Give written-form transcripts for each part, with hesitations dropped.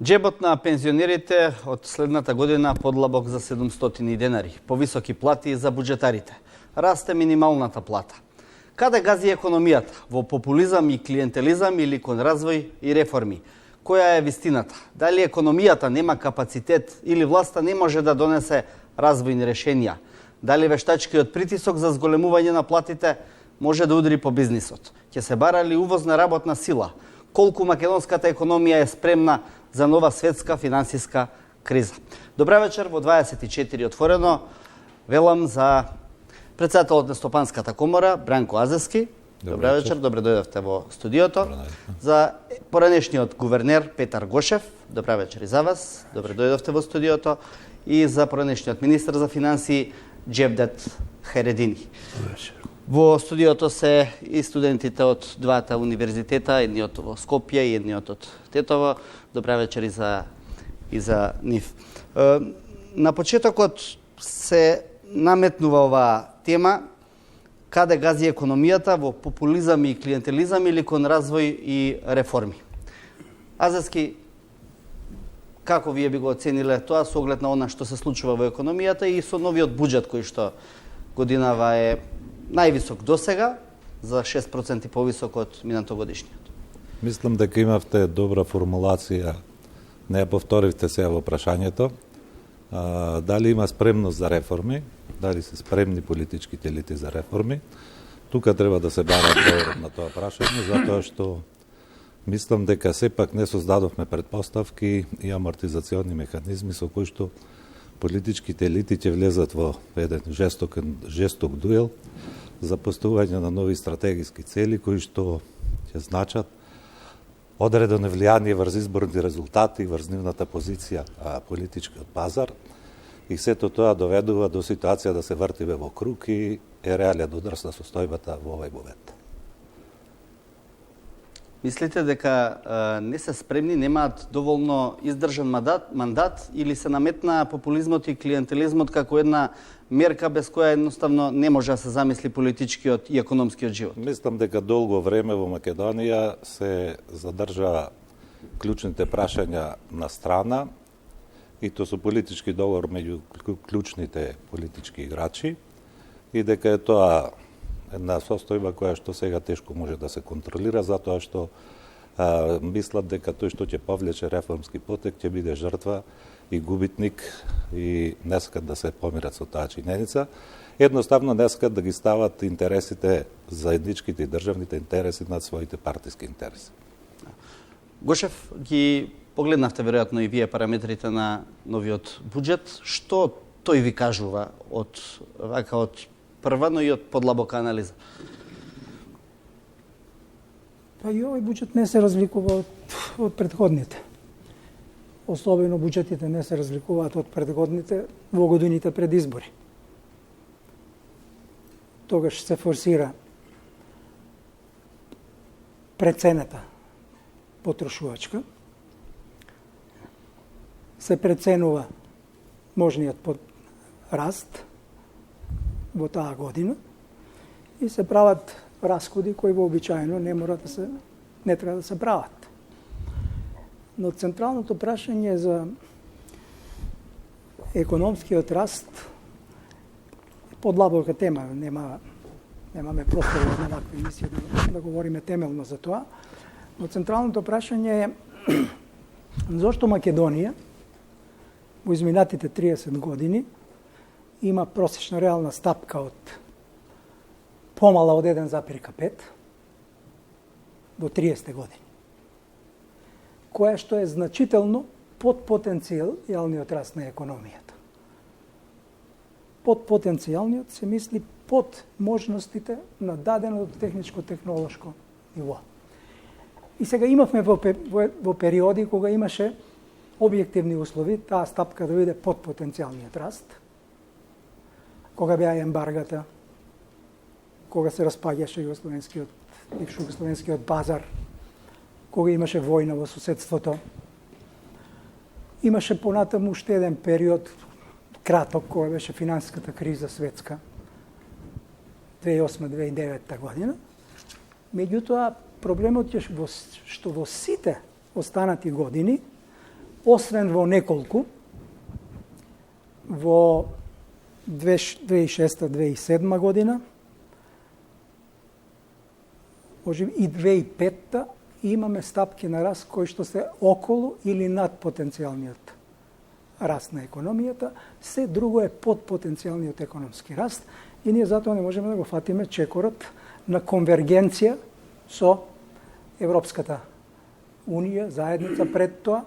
Джебот на пензионерите од следната година подлабок за 700 денари, повисоки плати за буџетарите. Расте минималната плата. Каде гази економијата? Во популизам и клиентелизам или кон развој и реформи? Која е вистината? Дали економијата нема капацитет или власта не може да донесе развојни решенија? Дали вештачкиот притисок за зголемување на платите може да удри по бизнисот? Ќе се бара ли увозна работна сила? Колку македонската економија е спремна за нова светска финансиска криза? Добра вечер, во 24 отворено велам за председателот на Стопанската комора Бранко Азевски. Добра вечер, добре дојдовте во студиото. За поранешниот гувернер Петар Гошев. Добра вечер и за вас. Добре дојдовте во студиото. И за поранешниот министар за финансии Джевдет Харедини. Во студиото се и студентите од двата универзитета, едниот во Скопје и едниот од Тетово. Добра вечер и за нив. На почетокот се наметнува оваа тема каде гази економијата, во популизам и клиентелизам или кон развој и реформи. Азевски, како вие би го оцениле тоа со оглед на она што се случува во економијата и со новиот буџет кој што годинава е највисок досега, за 6% повисок од минатогодишниот? Мислам дека имавте добра формулација, не ја повторивте сега во прашањето. Дали има спремност за реформи, дали се спремни политичките елити за реформи. Тука треба да се бара одговор на тоа прашање, затоа што мислам дека сепак не создадовме предпоставки и амортизациони механизми со кои што политичките елити ќе влезат во еден жесток дуел за постување на нови стратегиски цели кои што ќе значат одредено влијание врз изборни резултати, врз нивната позиција политичкиот пазар, и сето тоа доведува до ситуација да се вртиме во круг и е реален удар на состојбата во овој момент. Мислите дека не се спремни, немаат доволно издржан мандат или се наметна популизмот и клиентелизмот како една мерка без која едноставно не може да се замисли политичкиот и економскиот живот? Мислам дека долго време во Македонија се задржа клучните прашања на страна и то со политички договор меѓу клучните политички играчи и дека е тоа една состојба која што сега тешко може да се контролира, затоа што мислат дека тој што ќе повлече реформски потек ќе биде жртва и губитник и не сакат да се помират со таа чиненица. Едноставно не сакат да ги стават интересите, заедничките и државните интереси над своите партиски интереси. Гошев, ги погледнавте веројатно и вие параметрите на новиот буџет. Што тој ви кажува од прва, но и од подлабока анализа? Па и овој буџет не се разликува од претходните. Особено буџетите не се разликуваат од предходните во годините пред избори. Тогаш се форсира прецената потрошувачка, се преценува можниот раст во таа година и се прават расходи кои вообичаено не треба да се прават. Но централното прашање за економскиот раст е подлабока тема. Немаме простор на вакви емисии да говориме темелно за тоа. Но централното прашање е зошто Македонија во изминатите 30 години има просечна реална стапка од помала од 1,5 во 30 години, која што е значително под потенцијалниот раст на економијата. Под потенцијалниот се мисли под можностите на даденото техничко-технолошко ниво. И сега имавме во периоди кога имаше објективни услови, таа стапка да биде под потенцијалниот раст, кога беа ембаргата, кога се распаѓаше југословенскиот базар, кога имаше војна во соседството. Имаше понатаму уште еден период, краток, кога беше финансиската криза светска, 2008-2009 година. Меѓутоа, проблемот е што во сите останати години освен во неколку, во 2006-2007 година, можеби и 2005 имаме стапки на раст кои што се околу или над потенцијалниот раст на економијата, се друго е под потенцијалниот економски раст и ние затоа не можеме да го фатиме чекорот на конвергенција со Европската Унија, заедница пред тоа,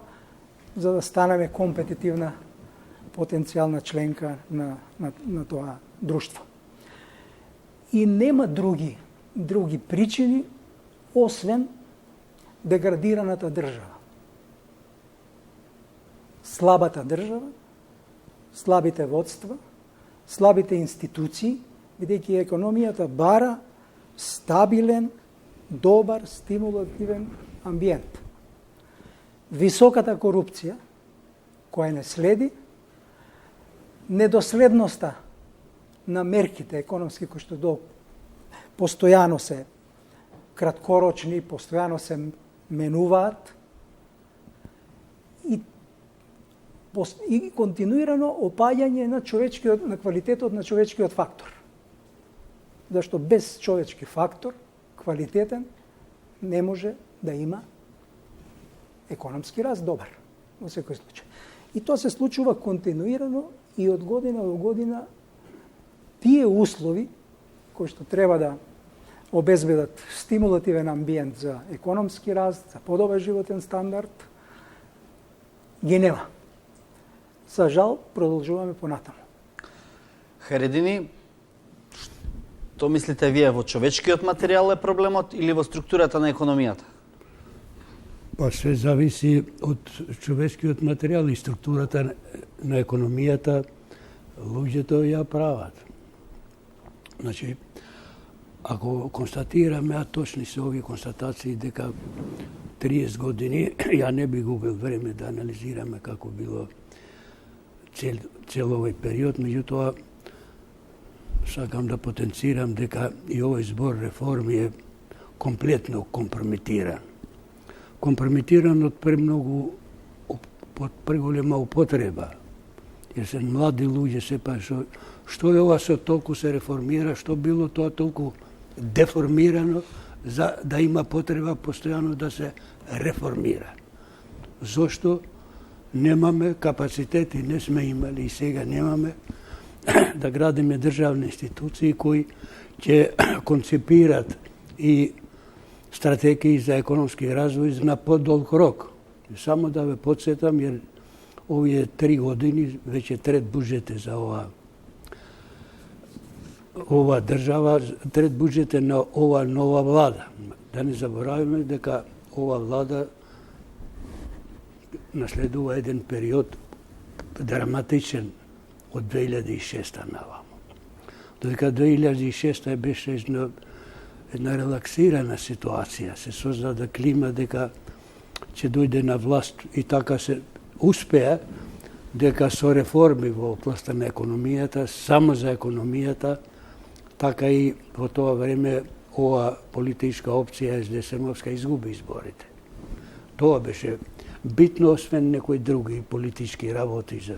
за да станеме компетитивна потенцијална членка на тоа друштво. И нема други причини, освен деградираната држава. Слабата држава, слабите водства, слабите институции, бидејќи економијата бара стабилен, добар, стимулативен амбиент. Високата корупција, која не следи, недоследноста на мерките економски кои што постојано се краткорочни, постојано се менуваат и континуирано опаѓање на квалитетот на човечкиот фактор. Зашто без човечки фактор, квалитетен, не може да има економски раст добар, во секој случај. И тоа се случува континуирано и од година до година тие услови кои што треба да обезбедат стимулативен амбиент за економски раст, за подобар животен стандард, ги нема. За жал, продолжуваме понатаму. Харедини, што мислите вие, во човечкиот материјал е проблемот или во структурата на економијата? Па се зависи од човечкиот материјал и структурата на економијата, луѓето ја прават. Значи, ако констатираме, а точни се овие констатации дека 30 години, ја не би губил време да анализираме како било цел овој период, меѓутоа сакам да потенцирам дека и овој збор реформи е комплетно компрометиран. Компрометиран од премногу, од преголема употреба. Jer се млади луѓе сепак што е ова со толку се реформира, што било тоа толку деформирано за да има потреба постојано да се реформира. Зошто немаме капацитет и не сме имали и сега немаме да градиме државни институции кои ќе концепират и стратегии за економски развој на подолг рок. Само да ве подсетам, jer овие 3 години веќе трет буџет е за ова држава, трет буџет е на ова нова влада. Да не забораваме дека ова влада наследува еден период драматичен од 2006 наваму. Додека 2006 беше една релаксирана ситуација, се создаде клима дека ќе дојде на власт и така се успеа дека со реформи во областта на економијата, само за економијата, така и во тоа време ова политичка опција СДСМовска изгуби изборите. Тоа беше битно, освен некои други политички работи за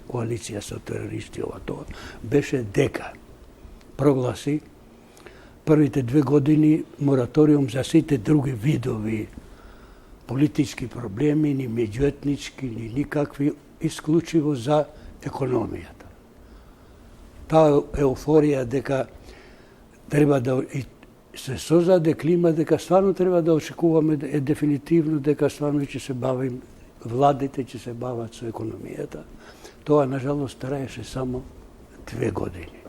коалиција со терористи, тоа беше дека прогласи првите 2 години мораториум за сите други видови политички проблеми, ни меѓуетнички, ни никакви, исклучиво за економијата. Таа еуфорија дека треба да се создаде клима дека стварно треба да очекуваме е дефинитивно дека стварно ќе се бавим, владите ќе се бават со економијата. Тоа, нажалост, траеше само 2 години.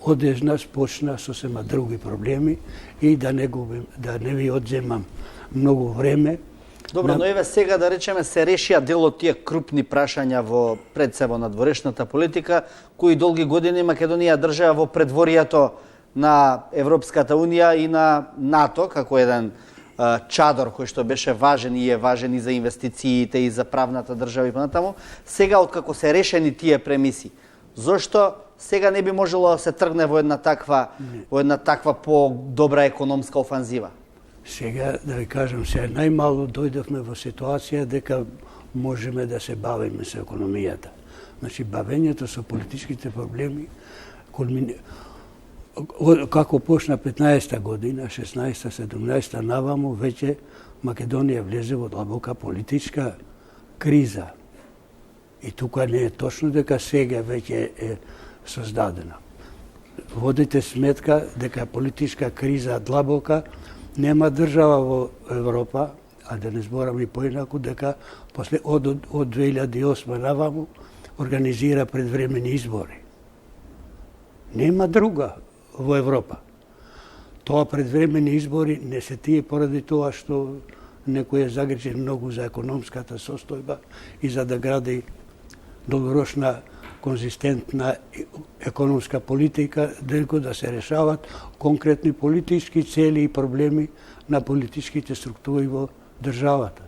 Одежнаш почна сосема други проблеми и да не ви одземам многу време. Добро, но еве сега да речеме се решија дел од тие крупни прашања во пред се во надворешната политика, кои долги години Македонија држаа во предворието на Европската Унија и на НАТО, како еден чадор кој што беше важен и е важен и за инвестициите и за правната држава и понатаму. Сега, откако се решени тие премиси, зошто сега не би можело да се тргне во една таква по-добра економска офанзива? Сега, да ви кажам, сега најмало дојдовме во ситуација дека можеме да се бавиме со економијата. Значи, бавењето со политичките проблеми, како почна 15-та година, 16-та, 17-та наваму, веќе Македонија влезе во длабока политичка криза. И тука не е точно дека сега веќе е создадена. Водите сметка дека политичка криза длабока, нема држава во Европа, а да не зборам и поинаку, дека после од 2008 наваму организира предвремени избори. Нема друга во Европа. Тоа предвремени избори не се тие поради тоа што некој е загрижен многу за економската состојба и за да гради долгорочна конзистентна економска политика, дека да се решават конкретни политички цели и проблеми на политичките структури во државата.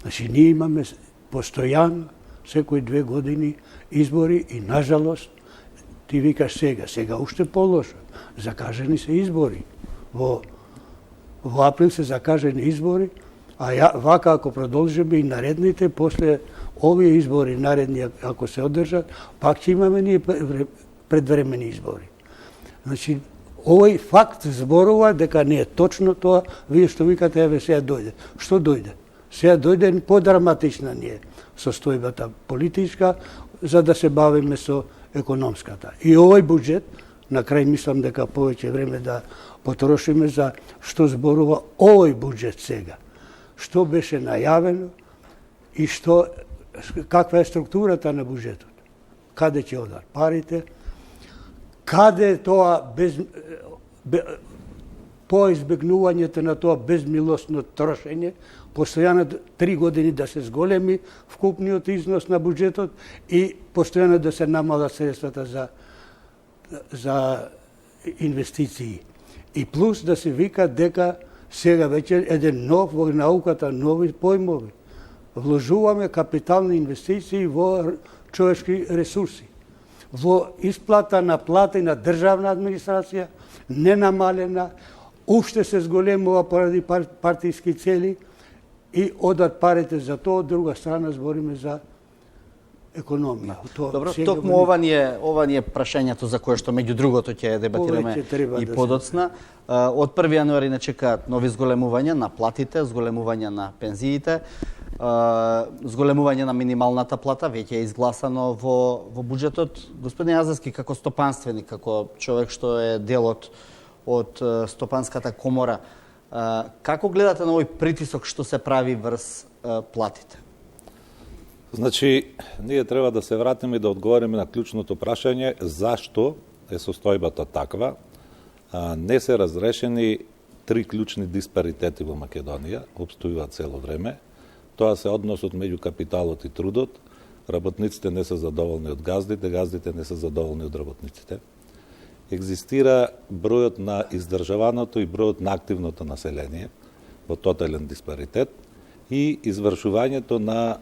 Значи, ние имаме постојано, секои 2 години избори и, нажалост, ти викаш сега уште полошо. Закажени се избори. Во април се закажени избори, а вака ако продолжиме и наредните, после овие избори наредни, ако се одржат, пак ќе имаме ние предвремени избори. Значи, овој факт зборува дека не е точно тоа, вие што викате, еве сега дојде. Што дојде? Сега дојде подраматична ни е состојбата политичка, за да се бавиме со економската. И овој буџет, на крај мислам дека повеќе време да потрошиме за што зборува овој буџет сега. Што беше најавено и каква е структурата на буџетот. Каде ќе одат парите, каде тоа по избегнувањето на тоа безмилосно трошење, постојано 3 години да се зголеми вкупниот износ на буџетот и постојано да се намалат средствата за инвестиции. И плюс да се вика дека сега веќе еден нов во науката, нови појмови. Вложуваме капитални инвестиции во човечки ресурси, во исплата на плати на државна администрација, ненамалена, уште се зголемува поради партиски цели и одат парите за тоа, од друга страна збориме за економија. Добро, токму ова ни е прашањето за кое што меѓу другото ќе дебатираме и подоцна. Од 1 јануари не чекаат нови зголемувања на платите, зголемување на пензиите, зголемување на минималната плата, веќе е изгласано во буџетот. Господин Азевски, како стопанственик, како човек што е дел од стопанската комора, како гледате на овој притисок што се прави врз платите? Значи, ние треба да се вратиме и да одговориме на клучното прашање зашто е состојбата таква. Не се разрешени 3 клучни диспаритети во Македонија, обстојуваат цело време. Тоа се односот меѓу капиталот и трудот. Работниците не се задоволни од газдите, газдите не се задоволни од работниците. Екзистира бројот на издржаваното и бројот на активното население во тотален диспаритет и извршувањето на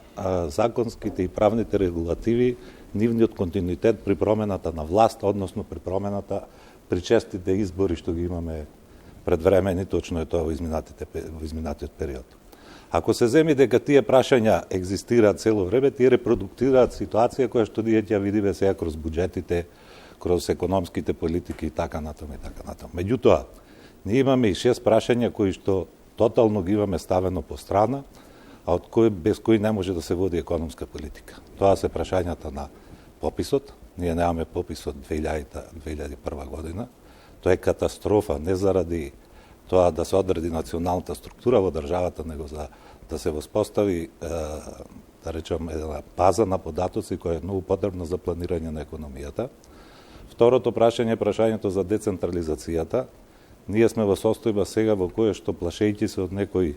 законските и правните регулативи, нивниот континуитет при промената на власт, односно при промената при честите избори што ги имаме предвремени, точно е тоа во изминатиот период. Ако се земи дека тие прашања екзистираат цело време, тие репродуктираат ситуација која што ние ќе видиме сега кроз буџетите, кроз економските политики и така натаму и така натаму. Меѓутоа, ние имаме и 6 прашања кои што тотално ги имаме ставено по страна, а без кои не може да се води економска политика. Тоа се прашањата на пописот. Ние немаме попис од 2001 година. Тоа е катастрофа, не заради тоа да се одреди националната структура во државата, него за да се воспостави, да речем, една база на податоци која е многу потребна за планирање на економијата. Второто прашање е прашањето за децентрализацијата. Ние сме во состојба сега во која што, плашејќи се од некои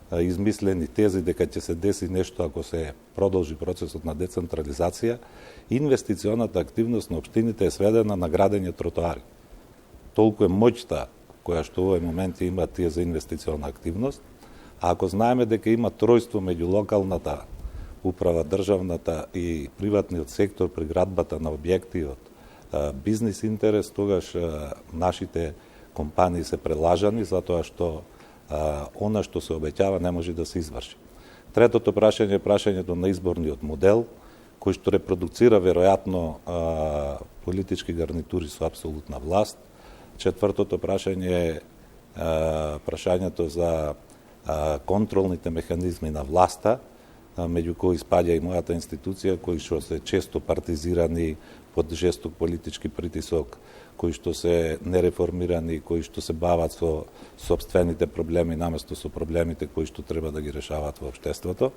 измислени тези дека ќе се деси нешто ако се продолжи процесот на децентрализација, инвестиционата активност на општините е сведена на градење тротоари. Толку е моќта која што во овој момент има тие за инвестициона активност, а ако знаеме дека има тројство меѓу локалната управа, државната и приватниот сектор при градбата на објекти од бизнис интерес, тогаш нашите компании се прелажани затоа што она што се обеќава не може да се изврши. Третото прашање е прашањето на изборниот модел, кој што репродуцира веројатно политички гарнитури со апсолутна власт. Четвртото прашање е прашањето за контролните механизми на власта, меѓу кои спаѓа и мојата институција, кои што се често партизирани под жесток политички притисок, кои што се нереформирани, кои што се бават со собствените проблеми наместо со проблемите кои што треба да ги решават во општеството.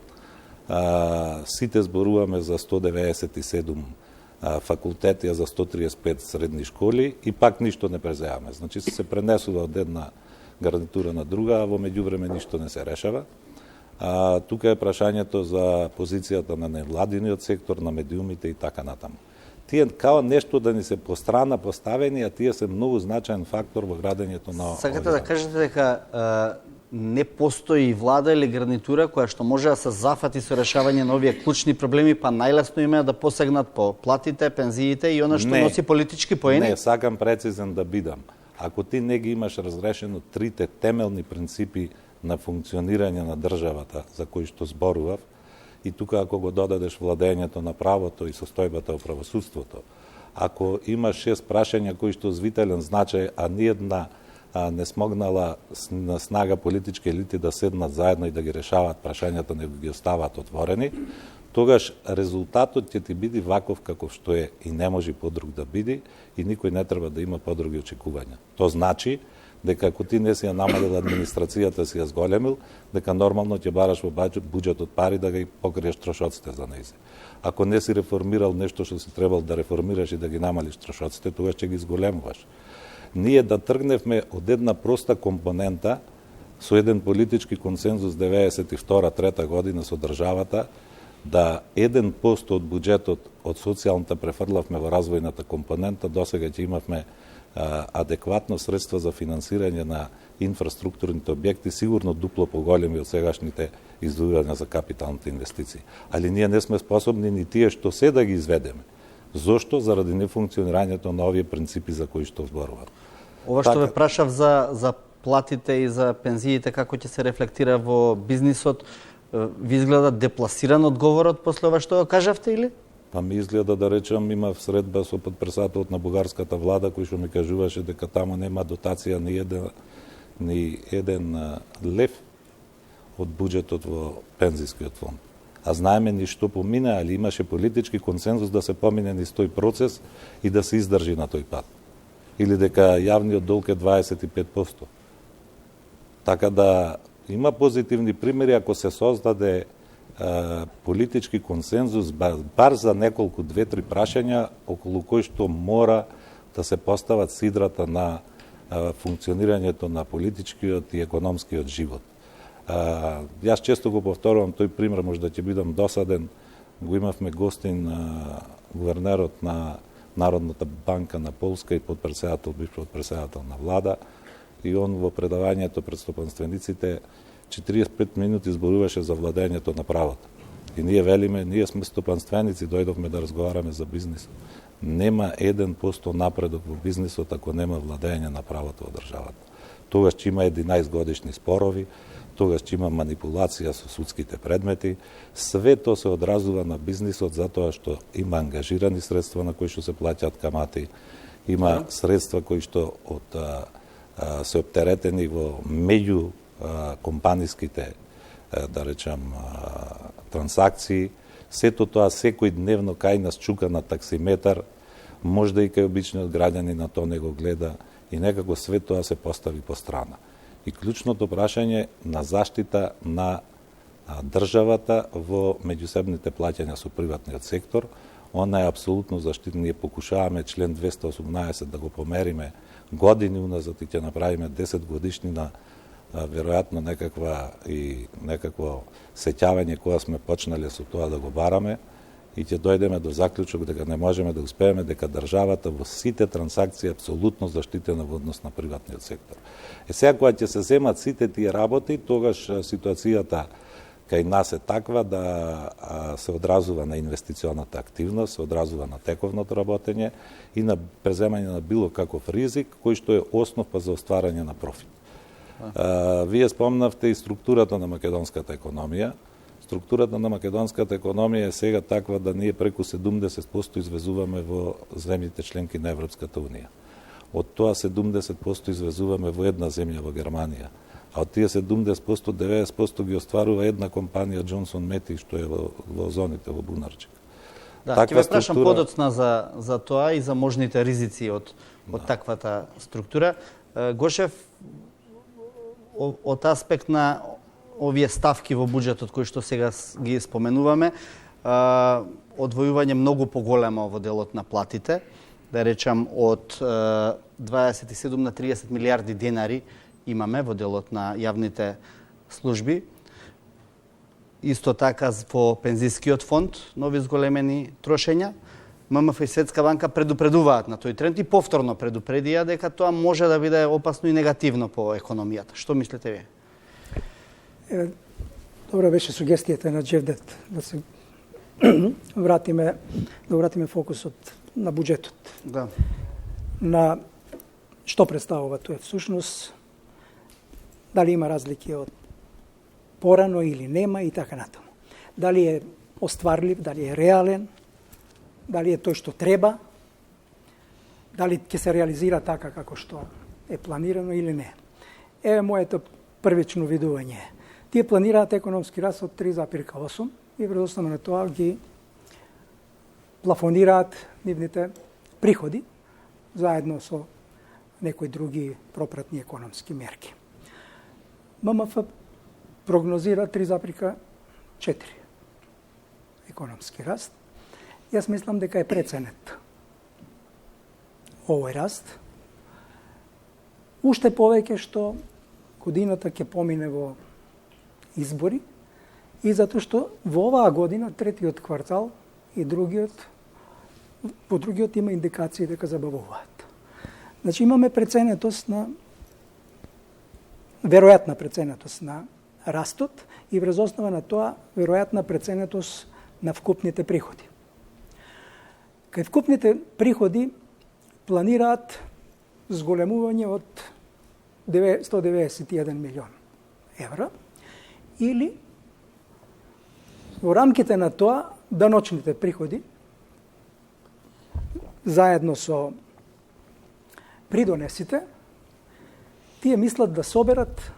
Сите зборуваме за 197 факултети, за 135 средни школи и пак ништо не преземаме. Значи се пренесува од една гарнитура на друга, а во меѓувреме ништо не се решава. Тука е прашањето за позицијата на невладиниот сектор, на медиумите и така натаму. Тие као нешто да ни се по страна поставени, а тие се многу значаен фактор во градењето на... Сакате да кажете дека не постои влада или гарнитура која што може да се зафати со решавање на овие клучни проблеми, па најлесно им е да посегнат по платите, пензиите и она што носи политички поени? Не, сакам прецизен да бидам. Ако ти не ги имаш разрешено трите темелни принципи на функционирање на државата за кои што зборував, и тука ако го додадеш владењето на правото и состојбата во правосудството, ако имаш 6 прашања кои што звителен значај, а ниедна не смогнала на снага политички елити да седнат заедно и да ги решават прашањата, него ги остават отворени, тогаш резултатот ќе ти биде ваков каков што е и не може подруг да биде и никој не треба да има подруги очекувања. То значи дека ако ти не си ја намалил администрацијата, си ја зголемил, дека нормално ќе бараш во буџетот пари да ги покриеш трошоците за нејзе. Ако не си реформирал нешто што си требал да реформираш и да ги намалиш трошоците, тогаш ќе ги зголемуваш. Ние да тргневме од една проста компонента со еден политички консензус 92-3 година со државата, да 1% од буџетот од социјалната префрлавме во развојната компонента, досега ќе имавме адекватно средства за финансирање на инфраструктурните објекти, сигурно дупло поголеми од сегашните издвојувања за капиталните инвестиции. Али ние не сме способни ни тие што се да ги изведеме. Зошто? Заради нефункционирањето на овие принципи за кои што зборувам. Ова што ве прашав за платите и за пензиите, како ќе се рефлектира во бизнисот, ви изгледа депласиран одговорот после ова што го кажавте или? Па ми изгледа, да речам, имав средба со подпредседателот на бугарската влада, кој што ми кажуваше дека таму нема дотација ни еден лев од буџетот во пензискиот фонд. А знаеме ни што помина, али имаше политички консензус да се помине низ тој процес и да се издржи на тој пат. Или дека јавниот долг е 25%. Така да има позитивни примери ако се создаде политички консензус бар за неколку 2-3 прашања околу кои што мора да се постават сидрата на функционирањето на политичкиот и економскиот живот. Јас често го повторувам тој пример, може да ќе бидам досаден. Го имавме гостин гувернерот на Народната банка на Полска и бивш подпредседател на влада, и он во предавањето пред стопанствениците 45 минути зборуваше за владењето на правото. И ние велиме, ние сме стопанственици, дојдовме да разговараме за бизнис. Нема 1% напредок во бизнисот ако нема владење на правото во државата. Тогаш ќе има 11 годишни спорови, тогаш ќе има манипулација со судските предмети. Све тоа се одразува на бизнисот затоа што има ангажирани средства на кои што се плаќаат камати, има средства кои што се оптеретени во меѓу компаниските, да речам, трансакции. Сето тоа секој дневно кај нас чука на таксиметар, можда и кај обичниот граѓанин на тоа не го гледа и некако све тоа се постави по страна. И клучното прашање на заштита на државата во меѓусебните плаќања со приватниот сектор, она е апсолутно заштитена. Ние покушаваме член 218 да го помериме години уназад и ќе направиме 10 годишнина, веројатно некакво сеќавање кога сме почнале со тоа да го бараме и ќе дојдеме до заклучок дека не можеме да успееме, дека државата во сите трансакции е апсолутно заштитена во однос на приватниот сектор. Сега кога ќе се земат сите тие работи, тогаш ситуацијата кај нас е таква да се одразува на инвестиционата активност, се одразува на тековното работење и на преземање на било каков ризик, кој што е основ за остварање на профит. Вие спомнавте и структурата на македонската економија. структурата на македонската економија е сега таква да ние преку 70% извезуваме во земјите членки на Европската Унија. Од тоа 70% извезуваме во една земја, во Германија. А од тие 70%, 90% ги остварува една компанија Джонсон Мети, што е во зоните, во Бунарчик. Да, ќе ве прашам подоцна за тоа и за можните ризици од таквата структура. Гошев, од аспект на овие ставки во буџетот кои што сега ги споменуваме, одвојување многу поголемо во делот на платите, да речам од 27 на 30 милиарди денари имаме во делот на јавните служби. Исто така во пензискиот фонд нови зголемени трошења. ММФ и Светска банка предупредуваат на тој тренд и повторно предупредија дека тоа може да биде опасно и негативно по економијата. Што мислите вие? Добра беше сугестијата на Джевдет да се вратиме фокусот на буџетот. Да. На што представува тоа всушност, дали има разлики од порано или нема и така натаму. Дали е остварлив, дали е реален, дали е тој што треба, дали ќе се реализира така како што е планирано или не. Еве моето првично видување. Тие планираат економски раст од 3,8 и врз основа на тоа ги плафонираат нивните приходи заедно со некои други пропратни економски мерки. ММФ прогнозира 3,4 економски раст. Јас мислам дека е преценет овој раст. Уште повеќе што годината ќе помине во избори и затоа што во оваа година, третиот квартал и во другиот има индикации дека забавуваат. Значи имаме преценетост на веројатна преценетост на растот и врз основа на тоа веројатна преценетост на вкупните приходи. Кај вкупните приходи планираат зголемување од 191 милион евра или во рамките на тоа даночните приходи заедно со придонесите тие мислат да соберат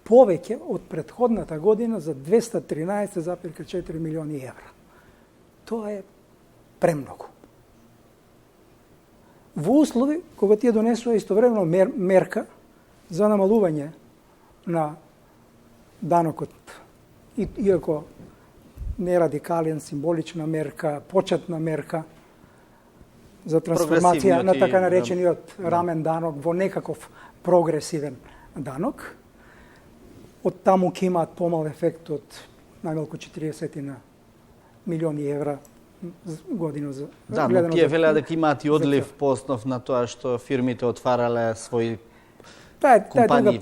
повеќе од претходната година за 213,4 милиони евра. Тоа е премногу. Во услови кога тие донесува истовремено мерка за намалување на данокот, иако не радикален, символична мерка, почетна мерка за трансформација на така наречениот рамен данок во некаков прогресивен данок. Од таму ќе имаат помал ефект од најмалку 40 милиони евра година за да, но тие велеа дека имаат и одлив по основ на тоа што фирмите отварале своји компании.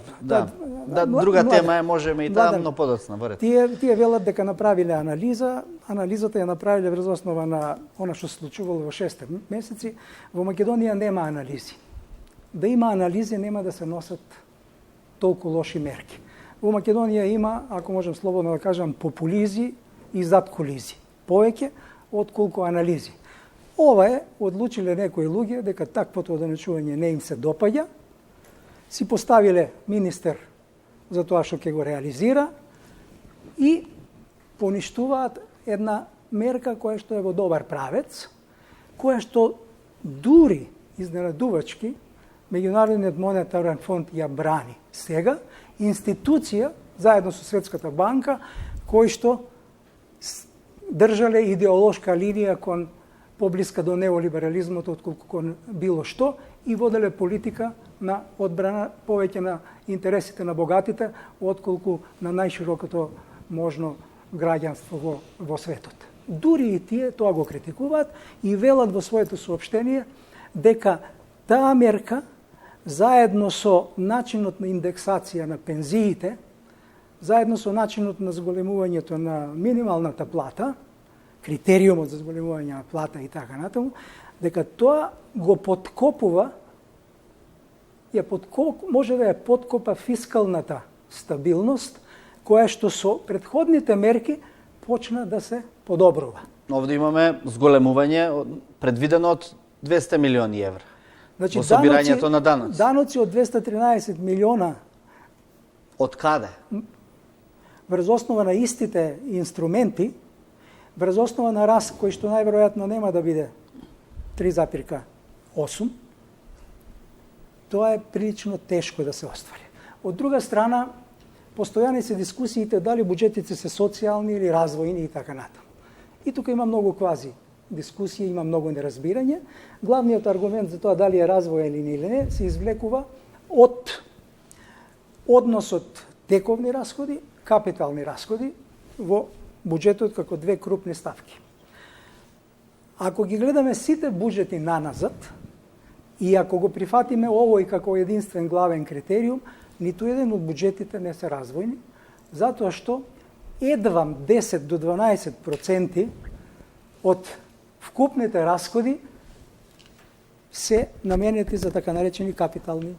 Друга тема е, можеме и таа, но подоцна. Тие велат дека направиле анализа. Анализата ја направиле врз основа на она што се случувало во 6 месеци. Во Македонија нема анализи. Да има анализи, нема да се носат толку лоши мерки. Во Македонија има, ако можам слободно да кажам, популизи и заткулизи. Повеќе отколку анализи. Ова е, одлучиле некои луѓе дека таквото одначување не им се допаѓа, си поставиле министер за тоа што ќе го реализира и поништуваат една мерка која што е во добар правец, која што дури изненадувачки Меѓународниот монетарен фонд ја брани сега, институција заедно со Светската банка кои што држале идеолошка линија кон поблиска до неолиберализмот отколку кон било што и воделе политика на одбрана повеќе на интересите на богатите отколку на најширокото можно граѓанство во светот. Дури и тие тоа го критикуваат и велат во своето соопштение дека таа мерка заедно со начинот на индексација на пензиите, заедно со начинот на зголемувањето на минималната плата, критериумот за зголемување на плата и така натаму, дека тоа го подкопува, може да ја подкопа фискалната стабилност, која што со претходните мерки почна да се подобрува. Овде имаме зголемување предвидено од 200 милиони евра. Значи, во собирањето на даноци. Даноци од 213 милиона Од каде? врз основа на истите инструменти, врз основа на раст кој што најверојатно нема да биде 3,8, тоа е прилично тешко да се оствари. Од друга страна, постојани се дискусиите дали буџетите се социјални или развојни и така натаму. И тука има многу квази дискусија, има многу неразбирање. Главниот аргумент за тоа дали е развоен или не се извлекува од односот тековни расходи, капитални расходи во буџетот како две крупни ставки. Ако ги гледаме сите буџети наназад и ако го прифатиме овој како единствен главен критериум, ниту еден од буџетите не се развојни, затоа што едвам 10 до 12% од вкупните расходи се наменети за така наречени капитални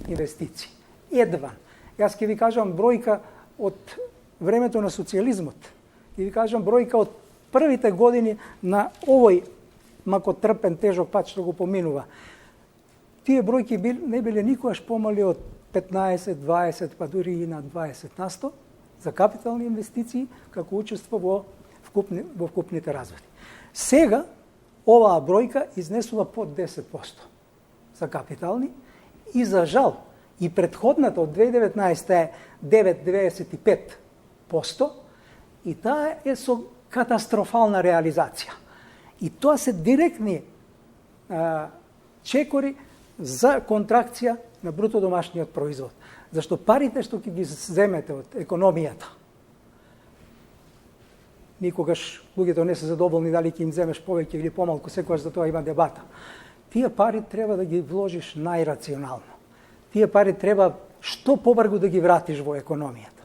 инвестиции. Едван. Јас ќе ви кажам бројка од времето на социјализмот. Ќе ви кажам бројка од првите години на овој макотрпен тежок пат што го поминува. Тие бројки не биле никогаш помали од 15, 20, па дури и на 20% за капитални инвестиции како учество во вкупните разводи. Сега оваа бројка изнесува под 10% за капитални и за жал и претходната од 2019 е 9,95% и таа е со катастрофална реализација. И тоа се директни чекори за контракција на бруто домашниот производ. Зашто парите што ќе ги земете од економијата, никогаш луѓето не се задоволни дали ќе им земеш повеќе или помалку, секогаш за тоа има дебата. Тие пари треба да ги вложиш најрационално. Тие пари треба што побрзо да ги вратиш во економијата.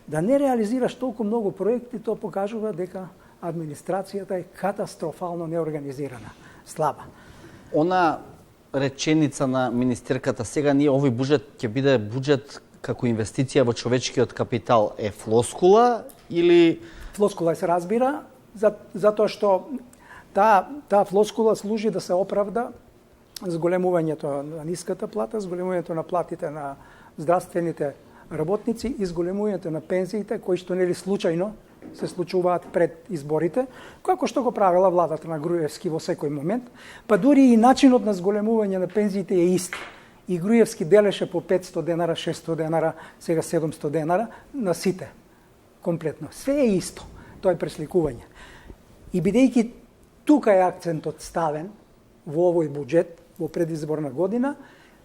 Да не реализираш толку многу проекти, тоа покажува дека администрацијата е катастрофално неорганизирана, слаба. Она реченица на министерката сега ние овој буџет ќе биде буџет како инвестиција во човечкиот капитал е флоскула или флоскула се разбира затоа што таа флоскула служи да се оправда зголемувањето на ниската плата, зголемувањето на платите на здравствените работници и зголемувањето на пензиите кои што нели случајно се случуваат пред изборите, како што го правила владата на Груевски во секој момент, па дури и начинот на зголемување на пензиите е ист. И Груевски делеше по 500 денара, 600 денара, сега 700 денара на сите. Комплетно. Све е исто. Тоа е пресликување. И бидејќи тука е акцентот ставен во овој буџет, во предизборна година,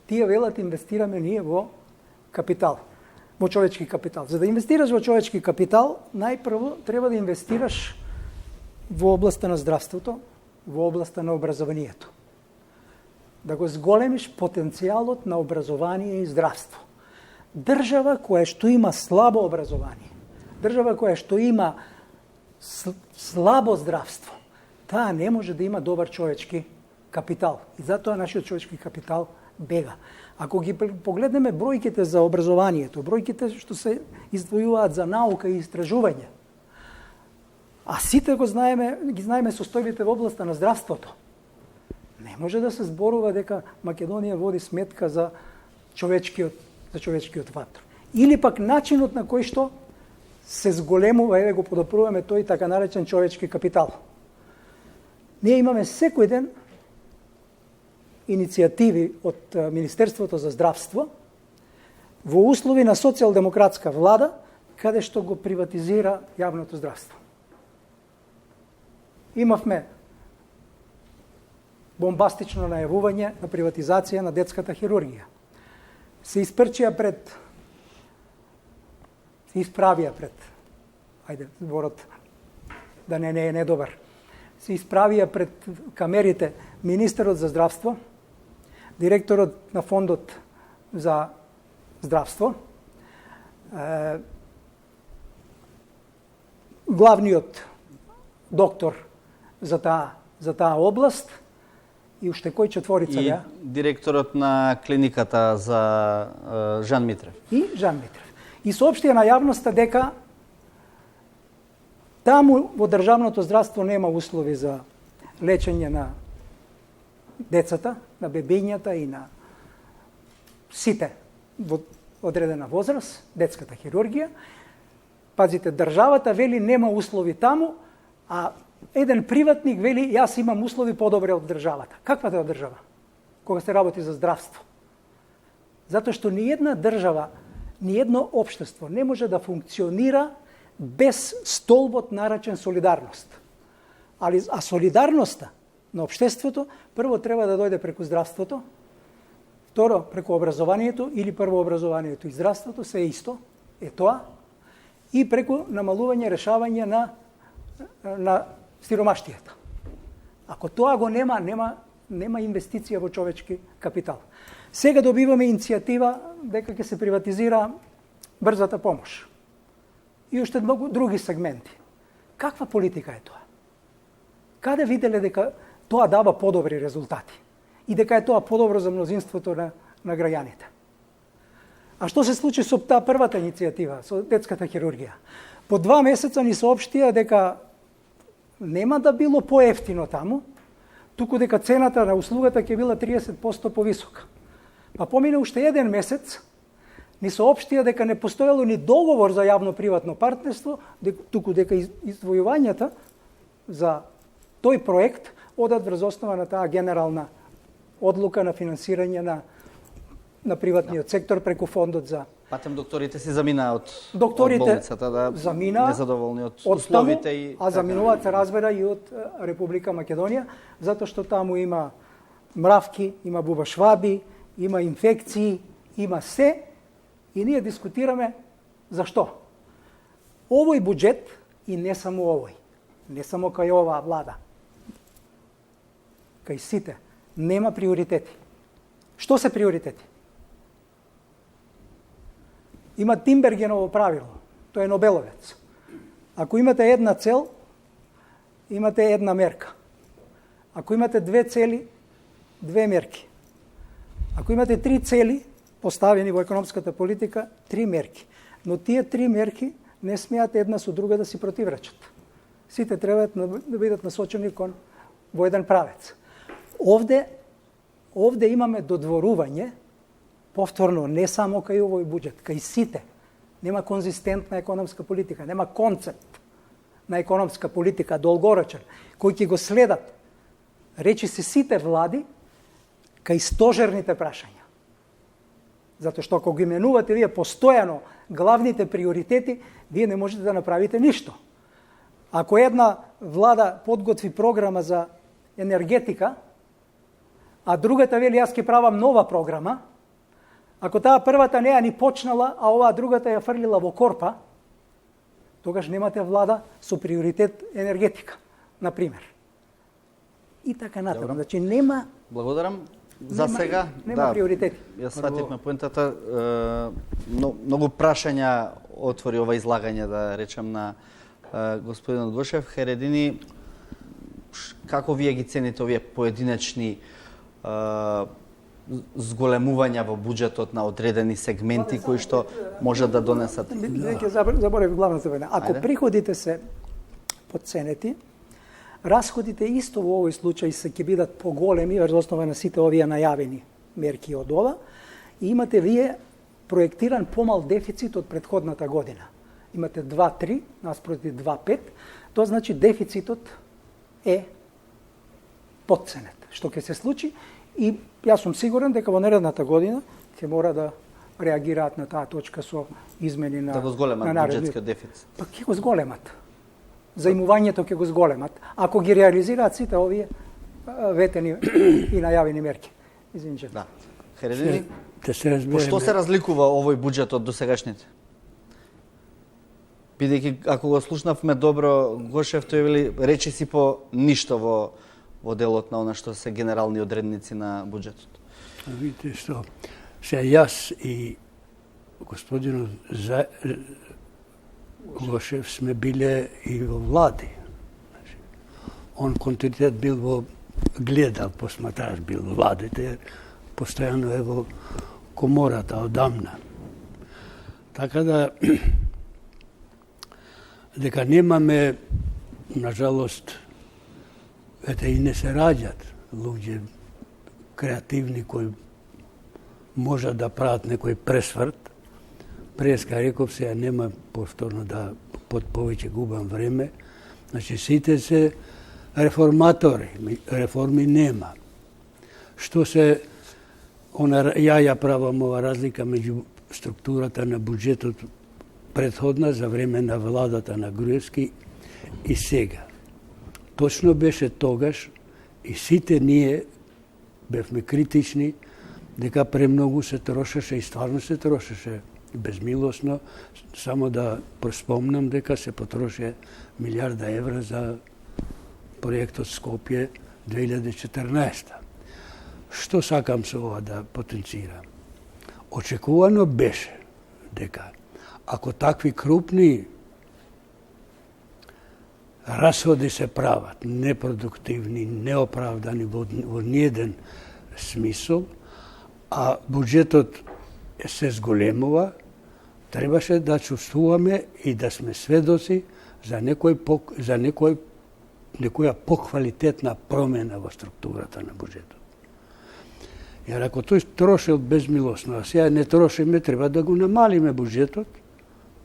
тие велат инвестираме ние во капитал, во човечки капитал. За да инвестираш во човечки капитал, најпрво треба да инвестираш во областа на здравството, во областа на образованието. Да го зголемиш потенцијалот на образование и здравство. Држава која што има слабо образование, држава која што има слабо здравство, таа не може да има добар човечки капитал. И затоа нашиот човечки капитал бега. Ако ги погледнеме бројките за образованието, бројките што се издвојуваат за наука и истражување, а сите ги знаеме состојбите во областа на здравството, не може да се зборува дека Македонија води сметка за човечкиот фактор. Или пак начинот на кој што се зголемува, го подопруваме тој така наречен човечки капитал. Ние имаме секој ден иницијативи од Министерството за здравство во услови на социјалдемократска влада, каде што го приватизира јавното здравство. Имавме бомбастично најавување на приватизација на детската хирургија. Се исправија пред, зборот да не е недобар, се исправија пред камерите министерот за здравство, директорот на фондот за здравство, главниот доктор за таа област и уште кој четворица и беа? Директорот на клиниката за Жан Митрев. И Жан Митрев. и соопштија на јавноста дека таму во државното здравство нема услови за лечење на децата, на бебињата и на сите во одредена возраст, детската хирургија. Пазите, државата вели нема услови таму, а еден приватник вели јас имам услови подобре од државата. Каква е држава? Кога се работи за здравство. Затоа што ни една држава, ни едно општество не може да функционира без столбот наречен солидарност. А солидарноста на општеството прво треба да дојде преку здравството, второ преку образованието или прво образованието и здравството, се исто е тоа, и преку намалување, решавање на сиромаштијата. Ако тоа го нема инвестиција во човечки капитал. Сега добиваме иницијатива дека ќе се приватизира брзата помош. И уште многу други сегменти. Каква политика е тоа? Каде виделе дека тоа дава подобри резултати? И дека е тоа подобро за мнозинството на граѓаните? А што се случи со таа првата иницијатива, со детската хирургија? По 2 месеца ни соопштија дека нема да било поевтино таму, туку дека цената на услугата ќе била 30% повисока. Па помине уште 1 месец, ни соопштија дека не постоело ни договор за јавно-приватно партнерство, туку дека издвојувањата за тој проект одат врз основа на таа генерална одлука на финансирање на приватниот сектор преку фондот за... Патем докторите си замина од Докторите болницата, да замина незадоволни од условите и а заминуваат, се разбера, и од Република Македонија, затоа што таму има мравки, има бубашваби, има инфекции, има се, и ние дискутираме зашто. Овој буџет, и не само овој, не само кај оваа влада, кај сите, нема приоритети. Што се приоритети? Има Тимбергеново правило, тоа е Нобеловец. Ако имате една цел, имате една мерка. Ако имате 2 цели, 2 мерки. Ако имате 3 цели, поставени во економската политика, 3 мерки. Но тие 3 мерки не смеат една со друга да си противречат. Сите треба да бидат насочени во еден правец. Овде имаме додворување, повторно, не само кај овој буџет, кај сите. Нема конзистентна економска политика, нема концепт на економска политика долгорочен, кој ќе го следат, речи се, сите влади кај стожерните прашања. Затоа што ако ги менувате вие постојано главните приоритети, вие не можете да направите ништо. Ако една влада подготви програма за енергетика, а другата вели јас ќе правам нова програма, ако таа првата не ја ни почнала, а оваа другата ја фрлила во корпа, тогаш немате влада со приоритет енергетика, например. И така натаму. Значи нема... Благодарам. За сега, нема приоритети. Ја свативме поентата. Многу прашања отвори ова излагање, да речем, на господинот Гошев. Хередини, како вие ги цените овие поединечни зголемувања во буџетот на одредени сегменти кои што можат да донесат? Ќе заборев главната вина. Ако приходите се подценети, расходите исто во овој случај се ќе бидат поголеми врз основа на сите овие најавени мерки од ова, и имате вие проектиран помал дефицит од претходната година. Имате 2,3 наспроти 2,5, тоа значи дефицитот е подценет. Што ќе се случи, и јас сум сигурен дека во наредната година ќе мора да реагираат на таа точка со измени на... Да го зголемат буџетскиот дефицит. Па ќе го зголемат. Заимувањето ќе го зголемат, ако ги реализираат сите овие ветени и најавени мерки. Извинете. Да. Хередини, Да се разбереме. по што се разликува овој буџет од досегашните? Бидејќи, ако го слушнавме добро, Гошев тој вели, речи си по ништо во делот на она што се генерални одредници на буџетот. Видите што, се јас и господинот Гошев сме биле и во влади. Он континуитет бил во гледал, посматраш бил во владите, постојано е во комората одамна. Така да, дека немаме, нажалост, ете и не се раѓат луѓе креативни кои можат да прават некој пресврт. Преска реков се, нема повторно да под повеќе губам време. Значи сите се реформатори, реформи нема. Што се, ја правам ова разлика меѓу структурата на буџетот предходна за време на владата на Груевски и сега. Точно беше тогаш и сите ние бевме критични дека премногу се трошеше и стварно се трошеше безмилосно. Само да спомнам дека се потроше милиарда евра за проектот Скопје 2014. Што сакам со ова да потенцирам? Очекувано беше дека ако такви крупни расходи се прават, непродуктивни, неоправдани во ниеден смисол, а буџетот се зголемува, требаше да чувствуваме и да сме сведоци за некоја поквалитетна промена во структурата на буџетот. Јер ако тој трошел безмилосно, а сега не трошиме, треба да го намалиме буџетот,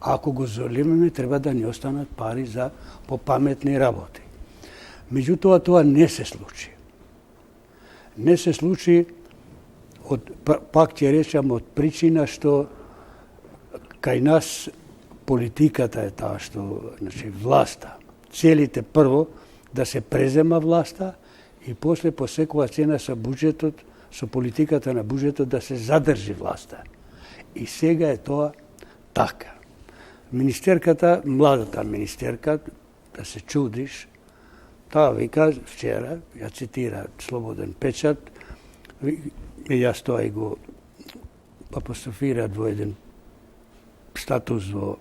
а ако го зголемиме, треба да ни останат пари за попаметни работи. Меѓутоа, тоа не се случи. Не се случи, пак ќе речам, од причина што кај нас политиката е таа што, значи, власта, целите прво да се презема власта и после по секоја цена со буџетот, со политиката на буџетот да се задржи власта. И сега е тоа така. Министерката, младата министерка, да се чудиш, таа вика вчера, ја цитира Слободен печат, и јас тоа и го апострофираат во еден статус во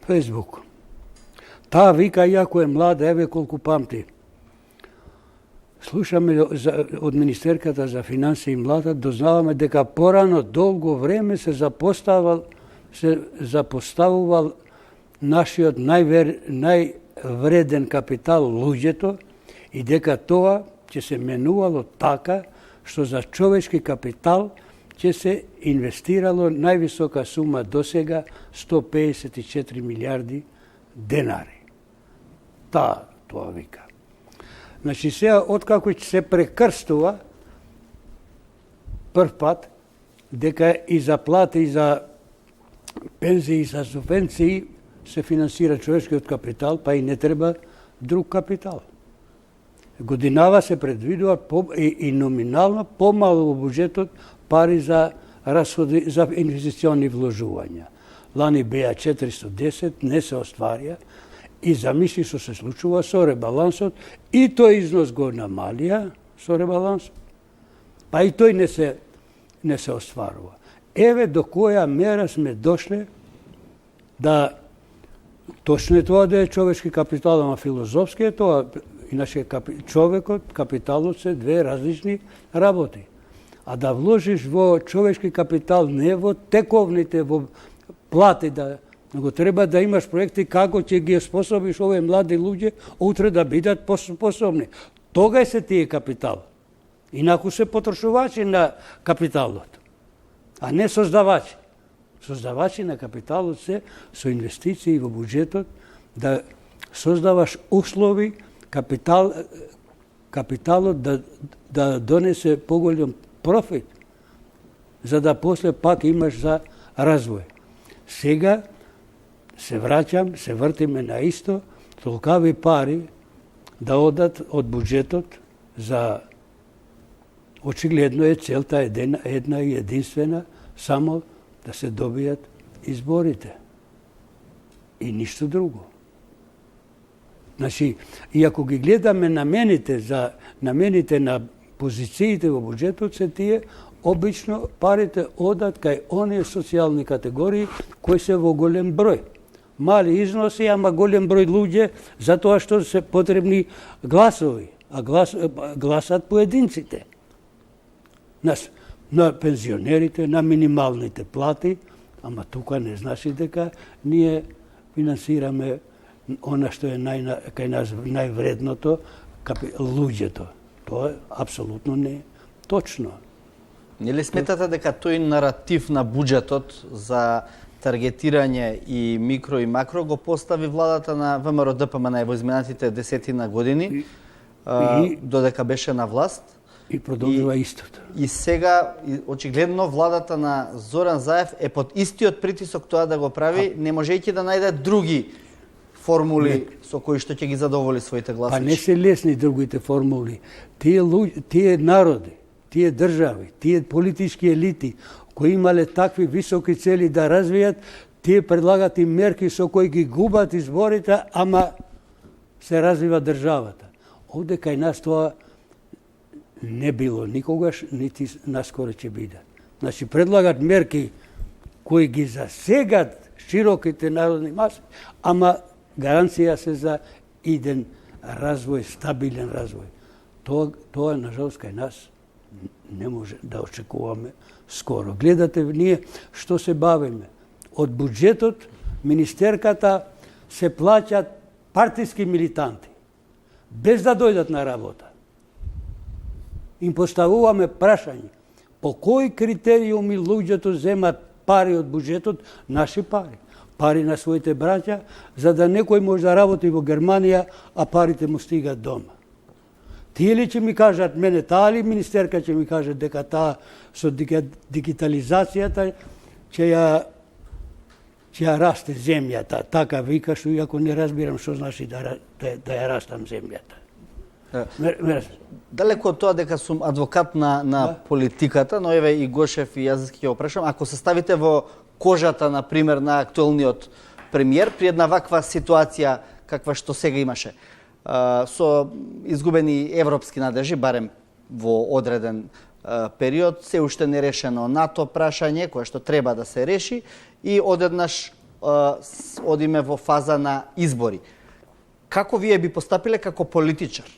Фейсбук. Таа вика, иако е млада, еве колку памти. Слушаме од Министерката за финансии и млада, дознаваме дека порано долго време се запоставувал нашиот највреден капитал, луѓето, и дека тоа ќе се менувало така што за човечки капитал ќе се инвестирало највисока сума досега 154 милиарди денари. Тоа вика. Значи сега, откако ќе се прекрстува прв пат, дека и за плати, и за пензии, и за субвенции се финансира човечкиот капитал, па и не треба друг капитал. Годинава се предвидува и номинално помало во буџетот пари за расходи за инвестиционни вложувања. Лани беа 410, не се остварија, и замисли што се случува со ребалансот, и тој износ го намалија со ребалансот, па и тој не се остварува. Еве до која мера сме дошле да точно е тоа да е човечки капитал, ама филозофски е тоа. Иначе човекот, капиталот се две различни работи. А да вложиш во човечки капитал не во тековните, во плати, него треба да имаш проекти како ќе ги способиш овие млади луѓе утре да бидат способни. Тога се тие капитал. Инаку се потрошувачи на капиталот, а не создавачи. Создавачи на капиталот се со инвестиции во буџетот да создаваш услови капиталот да донесе поголем профит, за да после пак имаш за развој. Сега се враќам, се вртиме на исто, толкави пари да одат од буџетот за, очигледно е целта една и единствена, само да се добијат изборите. И ништо друго. Значи, и ако ги гледаме намените на позициите во буџетот, се тие обично парите одат кај оние социјални категории кои се во голем број. Мали износи, ама голем број луѓе, затоа што се потребни гласови, а гласат поединците. на пензионерите, на минималните плати, ама тука не значи дека ние финансираме она што е кај нас највредното, луѓето. Тоа апсолутно не е точно. Нели сметате дека тој наратив на буџетот за таргетирање и микро и макро го постави владата на ВМРО ДПМН во изминатите 10 години, додека беше на власт? И продолжува истото. И сега, очигледно, владата на Зоран Заев е под истиот притисок тоа да го прави, не можејќи да најде други формули со кои што ќе ги задоволи своите гласачи. Па не се лесни другите формули. Тие народи, тие држави, тие политички елити кои имале такви високи цели да развијат, тие предлагат и мерки со кои ги губат изборите, ама се развива државата. Овде кај нас тоа не било никогаш, нити наскоро ќе биде. Значи, предлагат мерки кои ги засегат широките народни маси, ама гаранција се за иден развој, стабилен развој. Тоа нажалост, кај нас не може да очекуваме скоро. Гледате ние што се бавиме. Од буџетот, министерката се плаќат партиски милитанти, без да дојдат на работа. Им поставуваме прашање. По кои критериуми луѓето земат пари од буџетот? Наши пари. Пари на своите браќа, за да некој може да работи во Германија, а парите му стигат дома. Тие ли ќе ми кажат, мене таа ли министерка ќе ми каже дека таа со дигитализацијата ќе ја расте земјата, така вика, што иако не разбирам што значи да ја растам земјата. Далеко од тоа дека сум адвокат на политиката, но еве и Гошев и јас ќе го прашам, ако се ставите во кожата, на пример, на актуелниот премиер при една ваква ситуација каква што сега имаше, со изгубени европски надежи, барем во одреден период, се уште нерешено НАТО прашање, кое што треба да се реши, и одеднаш одиме во фаза на избори. Како вие би постапиле како политичар?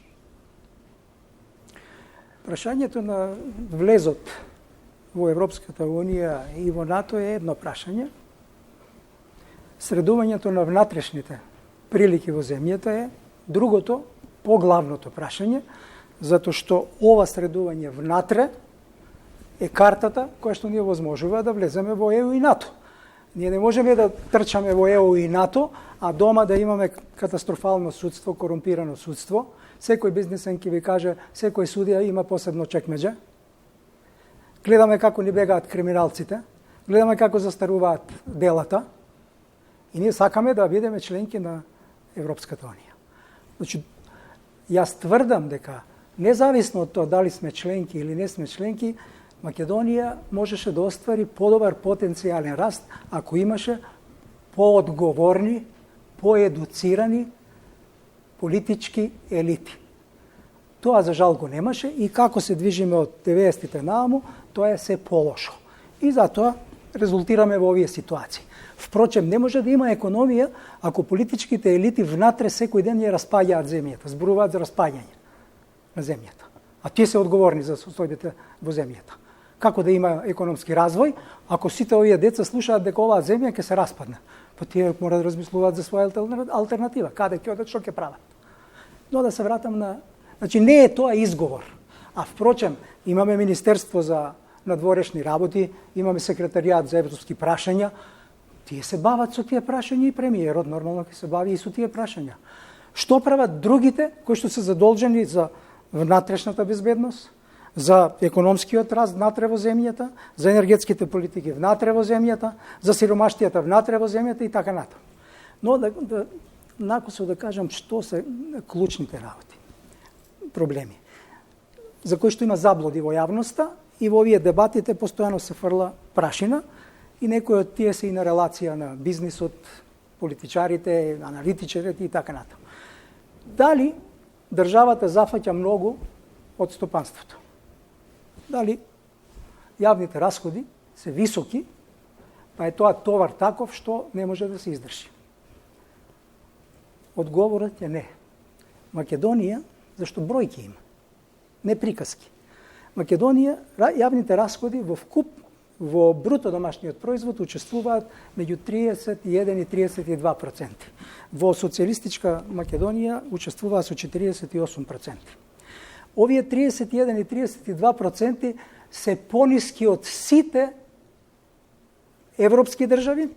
Прашањето на влезот во Европската Унија и во НАТО е едно прашање. Средувањето на внатрешните прилики во земјата е другото, поглавното прашање, затоа што ова средување внатре е картата која што ни овозможува да влеземе во ЕУ и НАТО. Ние не можеме да трчаме во ЕУ и НАТО, а дома да имаме катастрофално судство, корумпирано судство. Секој бизнесмен ќе ви каже, секој судија има посебно чекмеџе. Гледаме како ни бегаат криминалците, гледаме како застаруваат делата и ние сакаме да бидеме членки на Европската Унија. Значи, јас тврдам дека независно од тоа дали сме членки или не сме членки, Македонија можеше да оствари подобар потенцијален раст ако имаше поодговорни, поедуцирани политички елити. Тоа за жал го немаше и како се движиме од 90-тите нааму, тоа е се полошо. И затоа резултираме во овие ситуации. Впрочем, не може да има економија ако политичките елити внатре секој ден ја распаѓаат земјата, зборуваат за распаѓање на земјата. А тие се одговорни за состојбите во земјата. Како да има економски развој, ако сите овие деца слушаат дека оваа земја ќе се распадне? Па тие мора да размислуваат за своја алтернатива. Каде ќе одат, што ќе прават? Но да се вратам на... Значи, не е тоа изговор. А впрочем, имаме Министерство за надворешни работи, имаме Секретаријат за европски прашања. Тие се бават со тие прашања и премиерот нормално ќе се бави и со тие прашања. Што прават другите кои што се задолжени за внатрешната безбедност, за економскиот раст внатре во земјата, за енергетските политики внатре во земјата, за сиромаштијата внатре во земјата и така натаму. Но накусо да кажам што се клучните работи, проблеми, за кои што има заблуди во јавноста и во овие дебатите постојано се фрла прашина и некои од тие се и на релација на бизнисот, политичарите, аналитичарите и така натаму. Дали државата зафаќа многу од стопанството? Дали јавните расходи се високи, па е тоа товар таков што не може да се издржи? Одговорот е не. Македонија, зашто бројки има, не приказки. Македонија, јавните расходи во вкуп во бруто домашниот производ учествуваат меѓу 31 и 32%. Во социјалистичка Македонија учествуваат со 48%. Овие 31 и 32% се пониски од сите европски држави,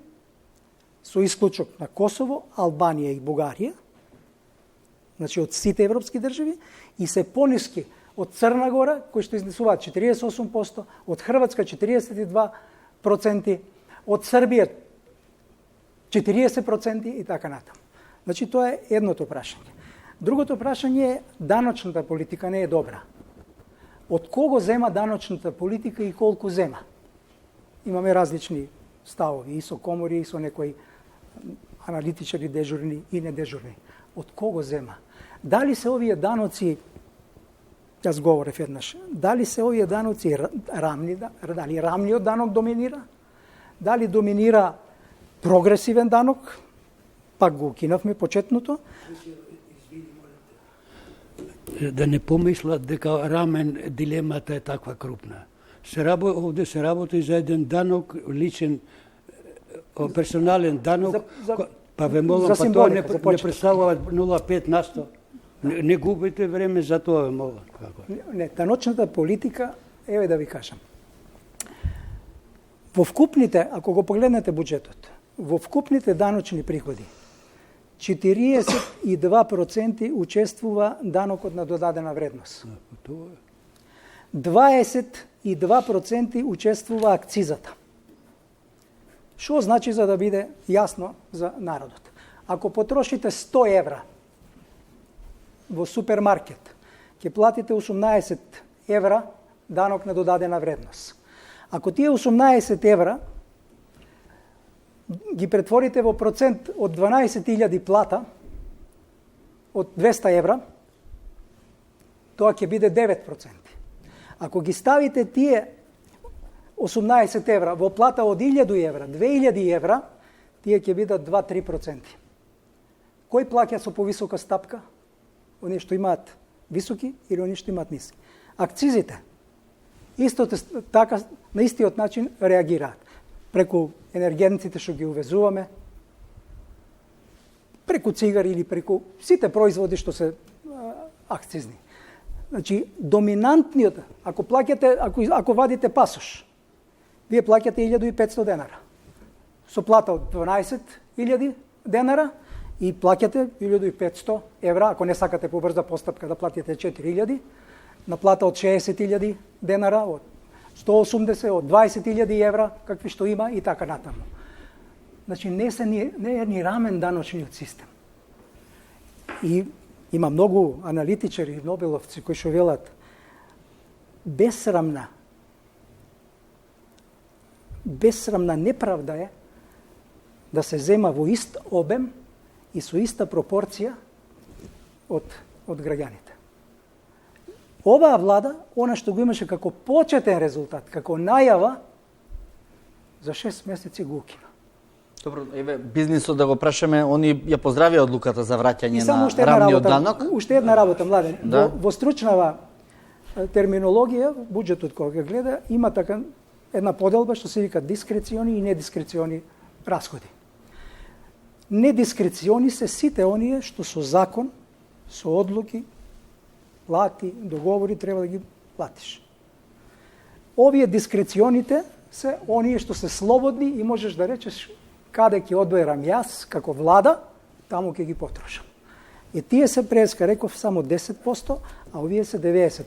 со исклучок на Косово, Албанија и Бугарија, значи од сите европски држави, и се пониски од Црна Гора, кои што изнесуваат 48%, од Хрватска 42%, од Србија 40% и така натаму. Значи тоа е едното прашање. Другото прашање е даночната политика не е добра. Од кого зема даночната политика и колку зема? Имаме различни ставови и со комори, и со некои аналитичари дежурни и недежурни. Од кого зема? Дали се овие даноци, јас говорев еднаш, дали се овие даноци рамни, дали рамниот данок доминира? Дали доминира прогресивен данок? Пак го укинавме почетното. Да не помислат дека рамен дилемата е таква крупна. Овде се работи за еден данок, личен, персонален данок, па ве молам, па тоа не представува 0,5%. Не губите време за тоа, ве молам. Не, даночната политика, еве да ви кажам. Во вкупните, ако го погледнете буџетот, во вкупните даночни приходи, 42% учествува данокот на додадена вредност. 22% учествува акцизата. Што значи, за да биде јасно за народот? Ако потрошите 100 евра во супермаркет, ќе платите 18 евра данок на додадена вредност. Ако тие 18 евра ги претворите во процент од 12.000 плата, од 200 евра, тоа ќе биде 9%. Ако ги ставите тие 18 евра во плата од 1000 евра, 2000 евра, тие ќе бидат 2-3%. Кој плаќа со повисока стапка? Оние што имаат високи или оние што имаат ниски? Акцизите исто така на истиот начин реагираат. Преку енергенците што ги увезуваме, преку цигари или преку сите производи што се акцизни. Значи, доминантниот, ако плаќате, ако вадите пасош, вие плаќате 1500 денара. Со плата од 12.000 денара и плаќате 1500 евра, ако не сакате побрза постапка да платите 4000, на плата од 60.000 денара, од 180, од 20.000 евра, какви што има и така натаму. Значи, не е ни рамен даночниот систем. И има многу аналитичари, нобеловци, кои што велат безсрамна неправда е да се зема во ист обем и со иста пропорција од граѓаните. Оваа влада, она што го имаше како почетен резултат, како најава, за 6 месеци го укина. Добро, еве, бизнисот да го прашаме, они ја поздравија одлуката за враќање на рамниот данок. Уште една работа, Младен. Да. Во стручнава терминологија, буџетот кога го гледа, има така една поделба што се вика дискрециони и недискрециони расходи. Недискрециони се сите оние што со закон, со одлуки, плати, договори треба да ги платиш. Овие дискреционите се оние што се слободни и можеш да речеш каде ќе одберам јас како влада, таму ќе ги потрошам. И тие се преска, реков, само 10%, а овие се 90%.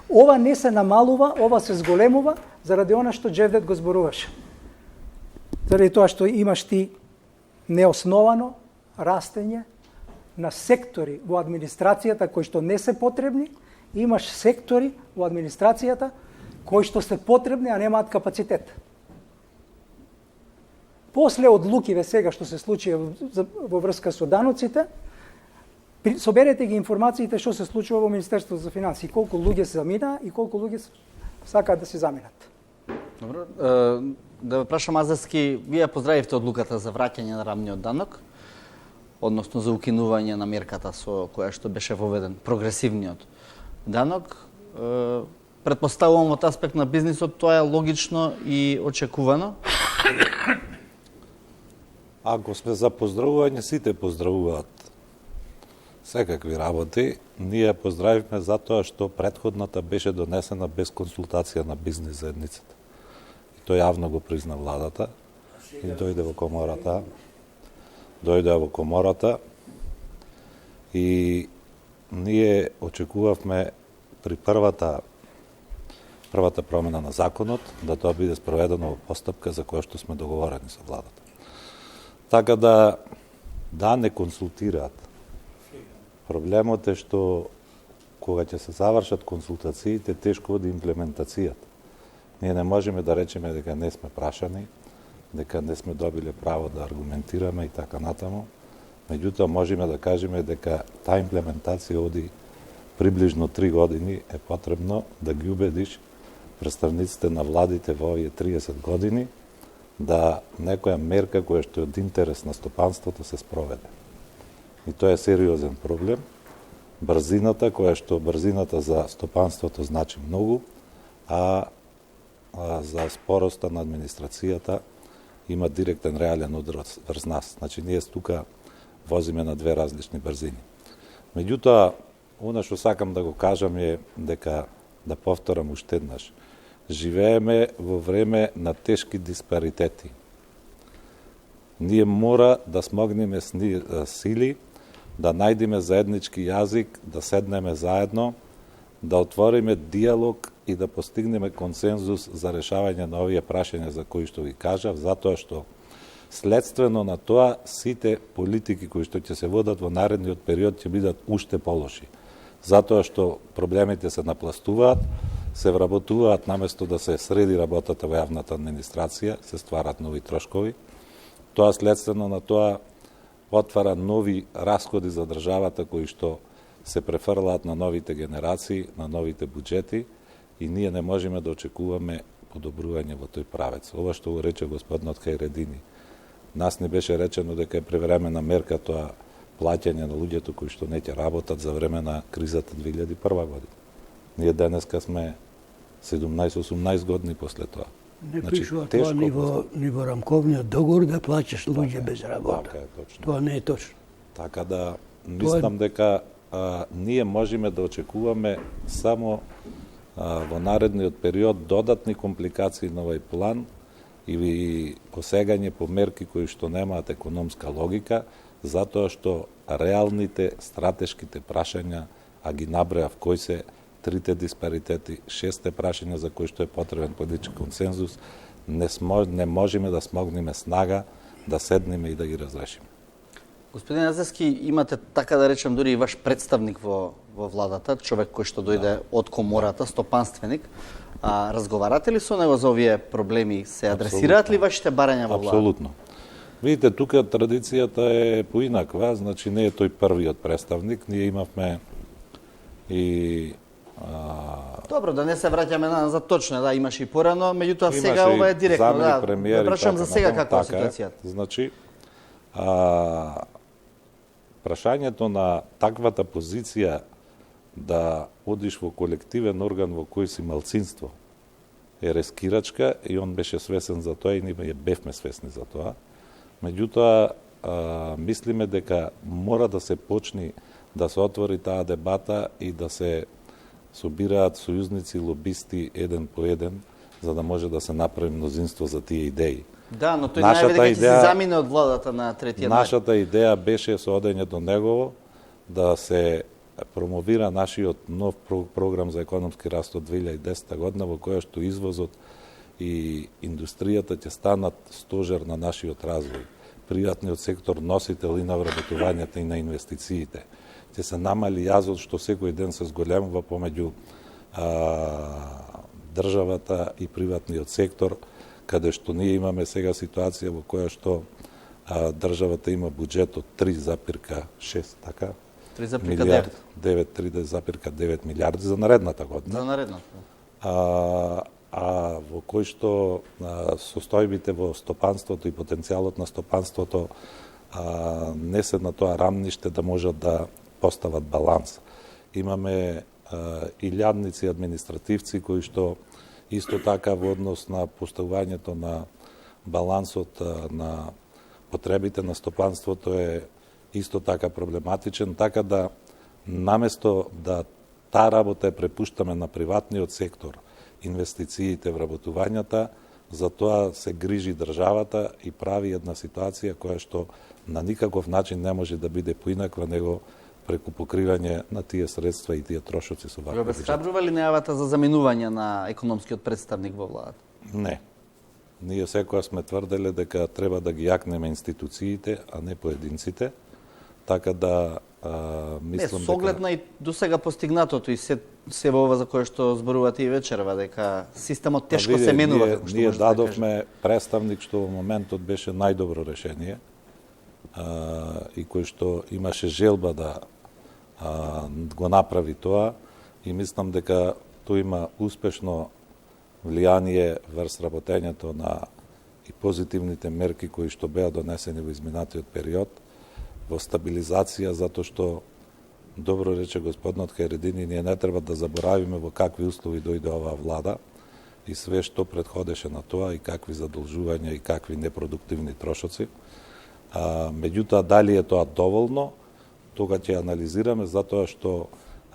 Ова не се намалува, ова се зголемува заради она што Джевдет го зборуваше. Заради тоа што имаш ти неосновано растење на сектори во администрацијата кои што не се потребни, имаш сектори во администрацијата кои што се потребни, а немаат капацитет. После одлукиве сега што се случи во врска со даноците, соберете ги информациите што се случува во Министерството за финансии, колку луѓе се замина и колку луѓе сакаат да се заминат. Добро, да прашам Азарски, вие поздравивте одлуката за враќање на рамниот данок, односно за укинување на мерката со која што беше воведен прогресивниот данок. Предпоставувам од аспект на бизнисот тоа е логично и очекувано. Ако сме за поздравување, сите поздравуваат секакви работи. Ние поздравивме затоа што претходната беше донесена без консултација на бизнис заедницата. И тој јавно го призна владата и дојде во комората. И ние очекувавме при првата промена на законот да тоа биде спроведено во постапка за која што сме договорени со владата. Така да не консултираат. Проблемот е што кога ќе се завршат консултациите, тешко оди имплементацијата. Ние не можеме да речеме дека не сме прашани, дека не сме добиле право да аргументираме и така натаму. Меѓутоа можеме да кажеме дека таа имплементација оди приближно 3 години. Е потребно да ги убедиш представниците на владите во овие 30 години да некоја мерка која што е од интерес на стопанството се спроведе. И тоа е сериозен проблем. Брзината за стопанството значи многу, а за спороста на администрацијата има директен реален удар врз нас. Значи, ние тука возиме на две различни брзини. Меѓутоа, она што сакам да го кажам е дека, да повторам уште еднаш, живееме во време на тешки диспаритети. Ние мора да смогнеме сили, да најдеме заеднички јазик, да седнеме заедно, да отвориме диалог и да постигнеме консензус за решавање на овие прашања за кои што ги кажав, затоа што следствено на тоа сите политики кои што ќе се водат во наредниот период ќе бидат уште полоши. Затоа што проблемите се напластуваат, се вработуваат наместо да се среди работата во јавната администрација, се стварат нови трошкови. Тоа следствено на тоа отвара нови расходи за државата кои што се префрлаат на новите генерации, на новите буџети и ние не можеме да очекуваме подобрување во тој правец. Ова што го рече господинот Хајредини, нас не беше речено дека е превремена мерка тоа плаќање на луѓето кои што не ќе работат за време на кризата 2001 година. Ние денеска сме 17-18 години после тоа. Не пишува тоа ни во рамковниот договор да плаќаш луѓе без работа. Така е, точно. Тоа не е точно. Така да мислам дека ние можеме да очекуваме само во наредниот период додатни компликации на овој план и посегање по мерки кои што немаат економска логика, затоа што реалните стратешките прашања, а ги набројав кои се трите диспаритети, 6 прашања за кои што е потребен политички консензус, не можеме да смогнеме снага да седнеме и да ги разрешиме. Господин Азевски, имате, така да речем, дури и ваш представник во владата, човек кој што дојде од комората, стопанственик. Разговарате ли со него за овие проблеми? Се адресираат ли вашите барања во владата? Апсолутно. Видите, тука традицијата е поинаква, значи не е тој првиот представник, ние имавме и Добро, да не се враќаме назад точно, да, имаше и порано, меѓутоа сега ова е директно, да. Прашам за сега каква е ситуацијата. Значи, прашањето на таквата позиција да одиш во колективен орган во кој си малцинство е рескирачка и он беше свесен за тоа и ние бевме свесни за тоа. Меѓутоа, мислиме дека мора да се почни да се отвори таа дебата и да се собираат сојузници и лобисти еден по еден, за да може да се направи мнозинство за тие идеи. Да, но тој најаве дека ќе се замине од владата на 3 януари. Нашата идеја беше со одењето негово да се промовира нашиот нов програм за економски раст од 2010 година, во која што извозот и индустријата ќе станат стожер на нашиот развој. Приватниот сектор носител и на вработувањето и на инвестициите. Ќе се намали јазот што секој ден се зголемува помеѓу државата и приватниот сектор, каде што ние имаме сега ситуација во која што државата има буџет од 3,6 така 3,9 милиарди за наредната година. За наредната. Во кој што состојбите во стопанството и потенцијалот на стопанството не се на тоа рамниште да можат да постават баланс. Имаме илјадници административци кои што исто така во однос на поставувањето на балансот на потребите на стопанството е исто така проблематичен, така да наместо да таа работа ја препуштаме на приватниот сектор, инвестициите, вработувањата, за тоа се грижи државата и прави една ситуација која што на никаков начин не може да биде поинаква него преку покривање на тие средства и тие трошоци со ваков бюџет. Обесхрабрува ли најавата за заменување на економскиот представник во владата? Не. Ние секоја сме тврделе дека треба да ги јакнеме институциите, а не поединците, така да мислам дека... С оглед на и досега постигнатото и се во ова за кое што зборувате и вечерва, дека системот тешко се менува. Ние дадовме представник што во моментот беше најдобро решение и кој што имаше желба да го направи тоа и мислам дека тој има успешно влијание врз работењето на и позитивните мерки кои што беа донесени во изминатиот период, во стабилизација, затоа што добро рече господинот Харедини, ние не треба да заборавиме во какви услови дојде оваа влада и све што предходеше на тоа и какви задолжувања и какви непродуктивни трошоци. Меѓутоа, дали е тоа доволно, тога ќе анализираме, затоа што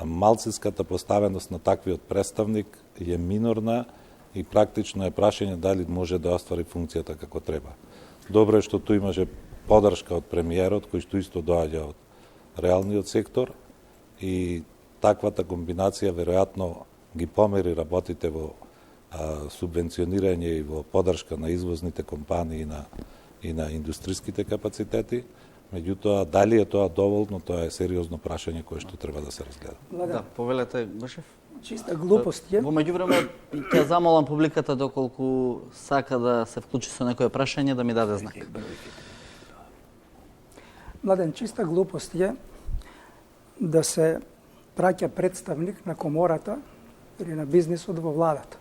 малцинската поставеност на таквиот представник е минорна и практично е прашање дали може да оствари функцијата како треба. Добро е што тој имаше подршка од премиерот, кој што исто доаѓа од реалниот сектор и таквата комбинација веројатно ги помери работите во субвенционирање и во подршка на извозните компании и на индустриските капацитети. Меѓутоа, дали е тоа доволно, тоа е сериозно прашање кое што треба да се разгледа. Да, повелете, Гошев. Чиста глупост е. Во меѓувреме ќе замолам публиката доколку сака да се вклучи со некое прашање да ми даде знак. Младен, чиста глупост е да се праќа представник на комората или на бизнисот во владата.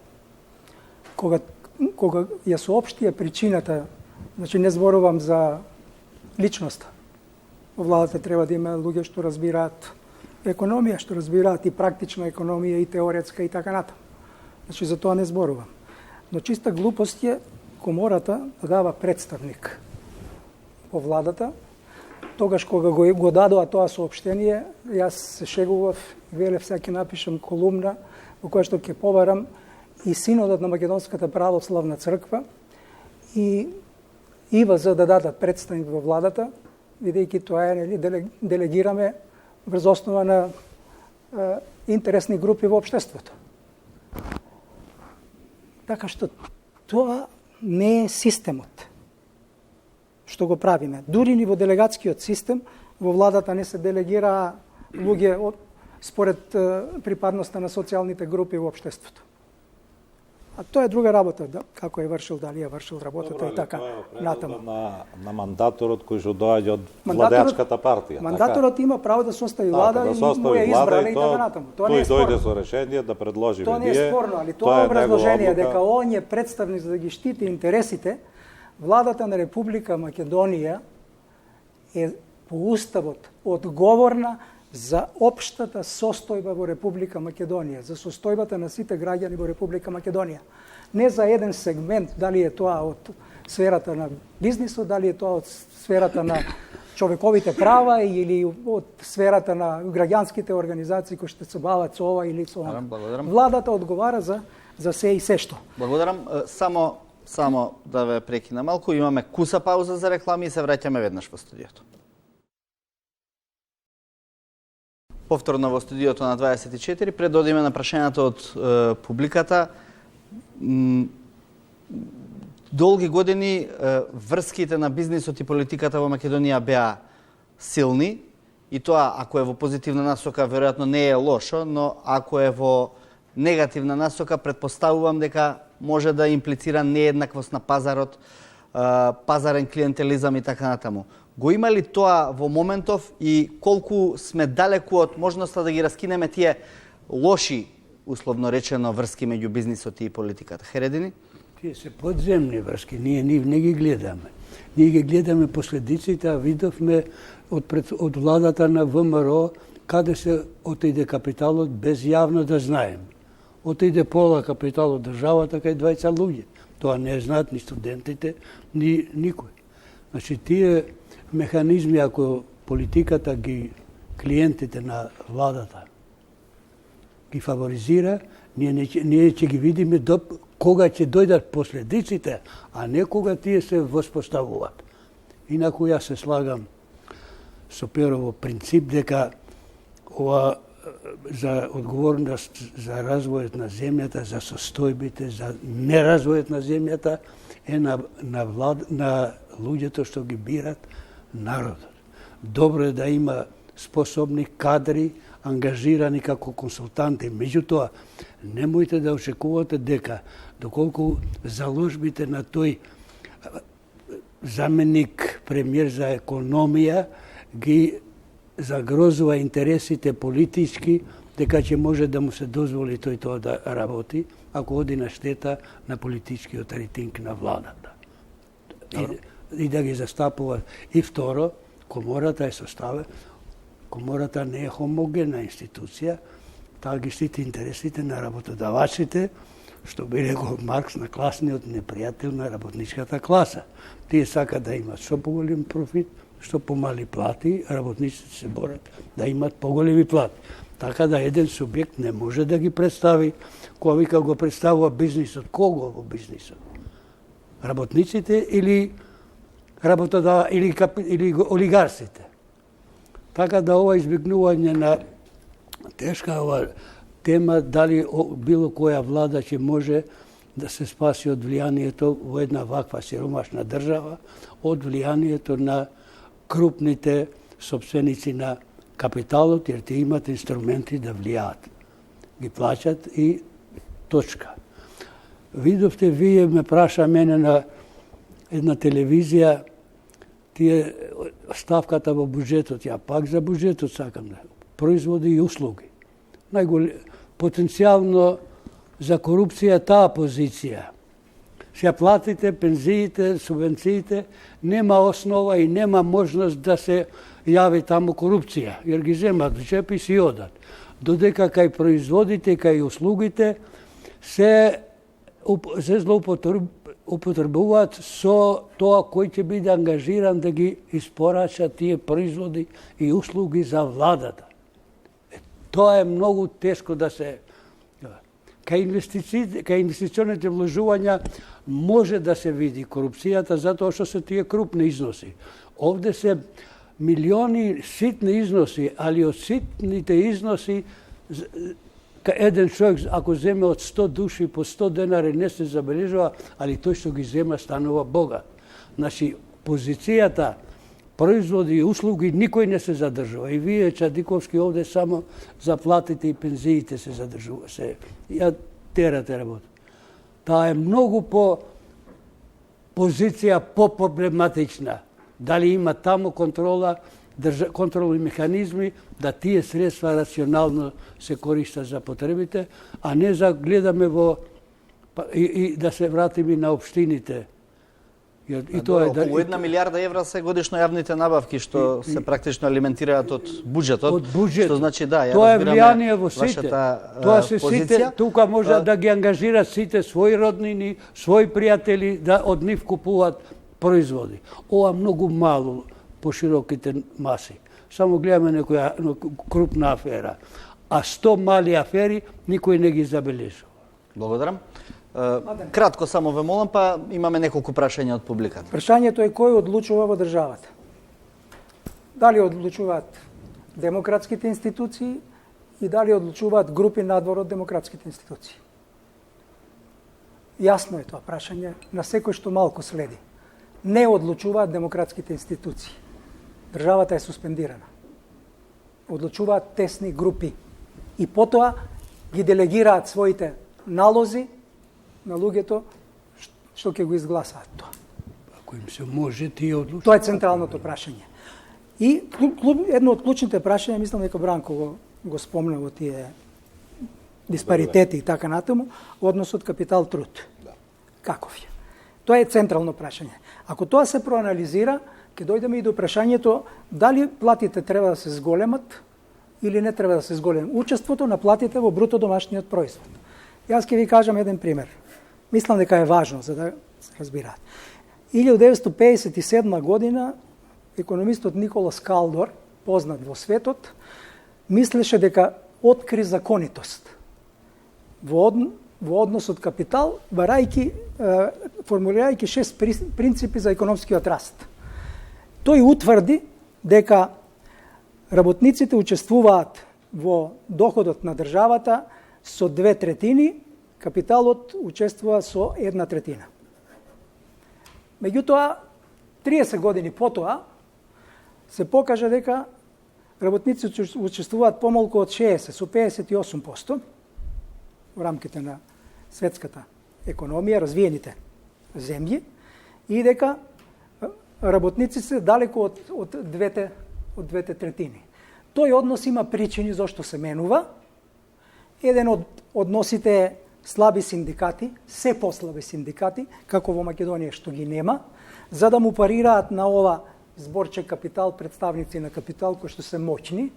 Кога ја соопштија причината, значи не зборувам за личноста. Во владата треба да има луѓе што разбираат економија, што разбираат и практична економија, и теоретска, и така натаму. Значи, за тоа не зборувам. Но чиста глупост е комората да дава представник во владата. Тогаш кога го дадоа тоа соопштение, јас се шегував и велев сега ќе напишам колумна во која што ќе побарам и синодот на Македонската православна црква и ИВА за да дадат представник во владата, бидејќи тоа е делегираме врз основа на интересни групи во општеството. Така што тоа не е системот што го правиме. Дури ни во делегатскиот систем во владата не се делегира луѓе според припадноста на социјалните групи во општеството. А тоа е друга работа, како е вршил, дали е вршил работата и така натаму. На мандаторот кој што доаѓа од владеачката партија. Мандаторот има право да состави влада и му е избрана и така натаму. Тоа не е спорно. Тој дојде со решение да предложи тоа не е спорно, али тоа е образложение дека он е представник за да ги штити интересите. Владата на Република Македонија е по уставот одговорна за општата состојба во Република Македонија, за состојбата на сите граѓани во Република Македонија. Не за еден сегмент, дали е тоа од сферата на бизнисот, дали е тоа од сферата на човековите права или од сферата на граѓанските организации кои што се бават со ова или со ова. Владата одговара за се и се што. Благодарам. Само да ве прекина малку, имаме куса пауза за реклами и се враќаме веднаш во студиото. Повторно во студиото на 24, пред да одиме на прашањето од публиката. Долги години врските на бизнисот и политиката во Македонија беа силни и тоа, ако е во позитивна насока, веројатно не е лошо, но ако е во негативна насока, предпоставувам дека може да имплицира нееднаквост на пазарот, пазарен клиентелизам и така натаму. Го има ли тоа во моментов и колку сме далеку од можноста да ги раскинеме тие лоши, условно речено, врски меѓу бизнисот и политиката? Харедини? Тие се подземни врски, ние не ги гледаме. Ние ги гледаме последиците, а видовме од владата на ВМРО каде се отиде капиталот без јавно да знаем. Отиде пола капитал од државата кај 20 луѓе. Тоа не знаат ни студентите, ни никој. Значи, тие механизми, ако политиката ги клиентите на владата ги фаворизира, ние ќе ги видиме кога ќе дојдат последиците, а не кога тие се воспоставуваат. Инаку јас се слагам со Перово принцип дека ова за одговорност за развојот на земјата, за состојбите, за неразвојот на земјата е на луѓето што ги бират народот. Добро е да има способни кадри, ангажирани како консултанти. Меѓутоа, немојте да очекувате дека доколку заложбите на тој заменик премиер за економија ги загрозува интересите политички, дека ќе може да му се дозволи тој тоа да работи, ако оди на штета на политичкиот рейтинг на владата. И да ги застапува. И второ, комората е составена, комората не е хомогенна институција, таа ги штити интересите на работодавачите, што би рекол Маркс, на класниот непријател на работничката класа. Тие сакат да имат што поголем профит, што помали плати, работниците се борат да имат поголеми плати. Така да еден субјект не може да ги представи, кога вика го представува бизнисот. Кого во бизнисот? Работниците или или олигарсите? Така да ова избегнување на тешка ова тема, дали било која влада ќе може да се спаси од влијанието во една ваква сиромашна држава, од влијанието на крупните собственици на капиталот, jer те имат инструменти да влијаат. Ги плаќат и точка. Видовте, вие ме праша мене на една телевизија, тие ставката во буџетот, ја пак за буџетот сакам да. Производи и услуги. Потенцијално за корупција таа позиција. Се платите, пензиите, субвенциите, нема основа и нема можност да се јави таму корупција, jer ги земат джеп и си одат. Додека кај производите, кај услугите се злоупотребуваат со тоа кој ќе биде ангажиран да ги испорача тие производи и услуги за владата. Тоа е многу тешко да се... Кај инвестиционите вложувања може да се види корупцијата, затоа што се тие крупни износи. Овде се милиони ситни износи, али од ситните износи еден човек, ако земе од 100 души по 100 денари, не се забележува, али тој што ги зема станува богат. Значи, позицијата, производи и услуги, никој не се задржува. И вие, Чадиковски, овде само заплатите и пензиите се задржува. Ја терате работа. Таа е многу позиција по-проблематична. Дали има таму контролни механизми, да тие средства рационално се користат за потребите, а не за гледаме и да се вратиме на општините. И тоа е околу 1 милиарда евра се годишно јавните набавки што се практично алиментираат од буџетот. Што значи да, ја тоа е разбираме влијание во сите. Тоа се позиција. Сите, тука може да ги ангажираат сите своји роднини, своји пријатели да од нив купуваат производи. Ова многу мало по широките маси. Само гледаме некоја крупна афера, а 100 мали афери никој не ги забележува. Благодарам. Кратко само ве молам, па имаме неколку прашања од публиката. Прашањето е кој одлучува во државата. Дали одлучуваат демократските институции и дали одлучуваат групи надвор од демократските институции. Јасно е тоа прашање на секој што малку следи. Не одлучуваат демократските институции. Државата е суспендирана. Одлучуваат тесни групи. И потоа ги делегираат своите налози на луѓето што ќе го изгласаат тоа. Ако им се може, тие одлучуваат. Тоа е централното прашање. И едно од клучните прашања, мислам дека Бранко го спомна во тие диспаритети и така натаму, односот капитал-труд. Каков е? Тоа е централно прашање. Ако тоа се проанализира, ќе дојдеме и до прашањето дали платите треба да се зголемат или не треба да се зголеми учеството на платите во бруто домашниот производ. Јас ќе ви кажам еден пример. Мислам дека е важно за да се разбираат. 1957 година економистот Николас Калдор, познат во светот, мислеше дека откри законитост во односот капитал, формулирајќи 6 принципи за економскиот раст. Тој утврди дека работниците учествуваат во доходот на државата со 2/3, капиталот учествува со 1/3. Меѓутоа, 30 години потоа, се покажа дека работниците учествуваат помалку од 60, со 58% во рамките на светската економија, развиените земји, и дека работници се далеку од двете третини. Тој однос има причини зашто се менува. Еден од односите е слаби синдикати, се послаби синдикати, како во Македонија што ги нема, за да му парираат на ова зборче капитал, представници на капитал кои што се моćни,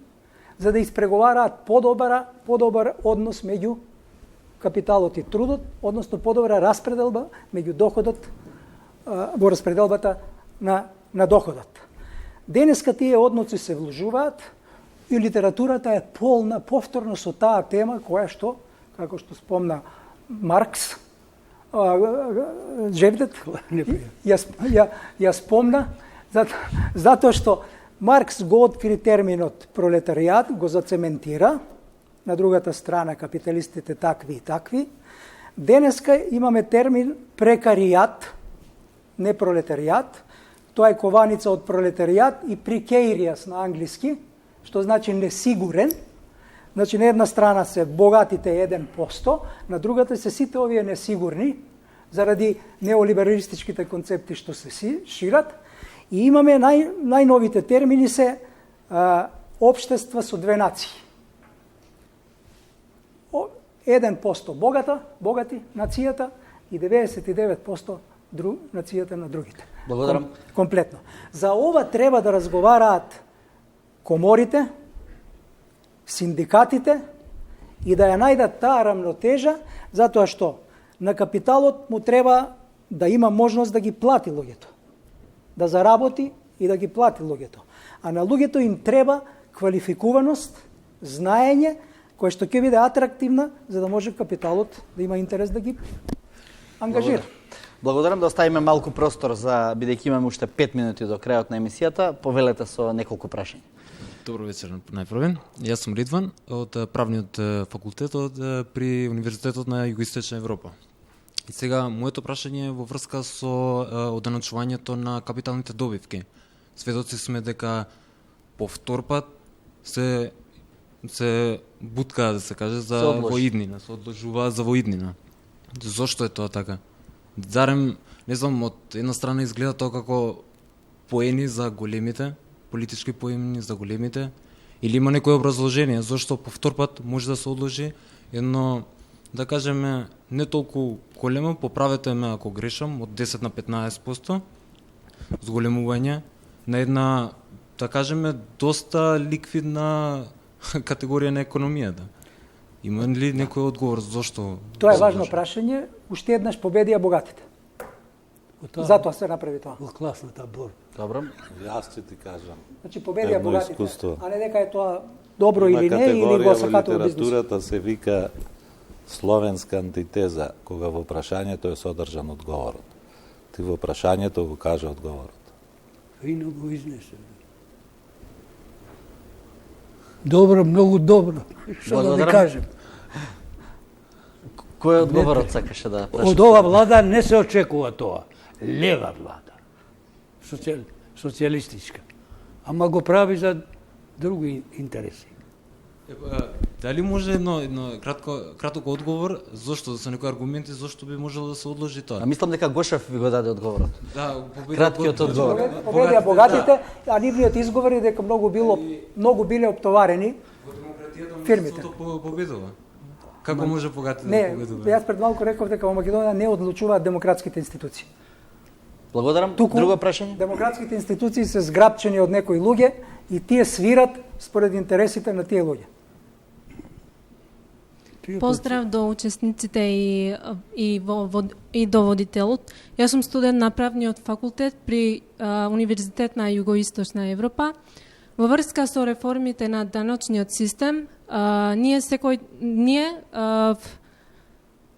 за да испреговараат подобар однос меѓу капиталот и трудот, односно подобра распределба меѓу доходот во распределбата на доходот. Денеска тие односи се вложуваат и литературата е полна повторно со таа тема која што, како што спомна Маркс, Джевдет, ја спомна, затоа што Маркс го откри терминот пролетаријат, го зацементира, на другата страна капиталистите такви и такви. Денеска имаме термин прекаријат, не пролетаријат, тоа е кованица од пролетаријат и precarious на англиски, што значи несигурен. Значи, на една страна се богатите 1%, на другата се сите овие несигурни, заради неолибералистичките концепти што се шират. И имаме најновите термини се општества со две нации. 1% богати нацијата и 99% нацијата на другите. Благодарам. Комплетно. За ова треба да разговараат коморите, синдикатите и да ја најдат таа рамнотежа, затоа што на капиталот му треба да има можност да ги плати луѓето, да заработи и да ги плати луѓето. А на луѓето им треба квалификуваност, знаење, која што ќе биде атрактивна, за да може капиталот да има интерес да ги ангажира. Благодарам, да оставиме малку простор за, бидејќи имаме уште 5 минути до крајот на емисијата, повелете со неколку прашања. Добро вечер најпрвен. Јас сум Ридван од правниот факултет при Универзитетот на Југоисточна Европа. И сега моето прашање е во врска со оденачувањето на капиталните добивки. Сведоци сме дека по втор пат се бутка, да се каже, за воиднина, се одложува за воиднина. Зошто е тоа така? Зарем, не знам, од една страна изгледа тоа како поени за големите, политички поени за големите, или има некој образложение зашто по втор пат може да се одложи едно, да кажеме, не толку големо, поправете ме ако грешам, од 10 на 15% зголемување на една, да кажеме, доста ликвидна категорија на економијата. Има ли некој одговор зошто? Тоа е важно прашање. Уште еднаш победија богатите. Затоа се направи тоа. Во класната борба. Добро. Јас ќе ти кажам. Значи победија Едно богатите, искуство. а не дека е тоа добро или не, или го сакате во бизнес. Литературата се вика словенска антитеза, кога во прашањето е содржан одговорот. Ти во прашањето го кажа одговорот. Фино го изнесе. Добро, многу добро. Што да ви кажем? Кој е одговорот сакаше да прашате? Од ова влада не се очекува тоа. Лева влада. Социјалистичка. Ама го прави за други интереси. Дали може едно краток одговор, зошто, со некои аргументи, зошто би можело да се одложи тоа? А мислам дека Гошев ви го даде одговорот. Да, Краткиот одговор. Победија богатите, а нивниот изговор е дека многу биле оптоварени фирмите. Победува. Како може богатите да Не, победува? јас пред малку реков дека во Македонија не одлучуваат демократските институции. Благодарам. Туку Друго прашање? демократските институции се зграпчени од некои луѓе И тие свират според интересите на тие луѓе. Поздрав до учесниците и до водителот. Јас сум студент на правниот факултет при Универзитет на Југоисточна Европа. Во врска со реформите на даночниот систем, ние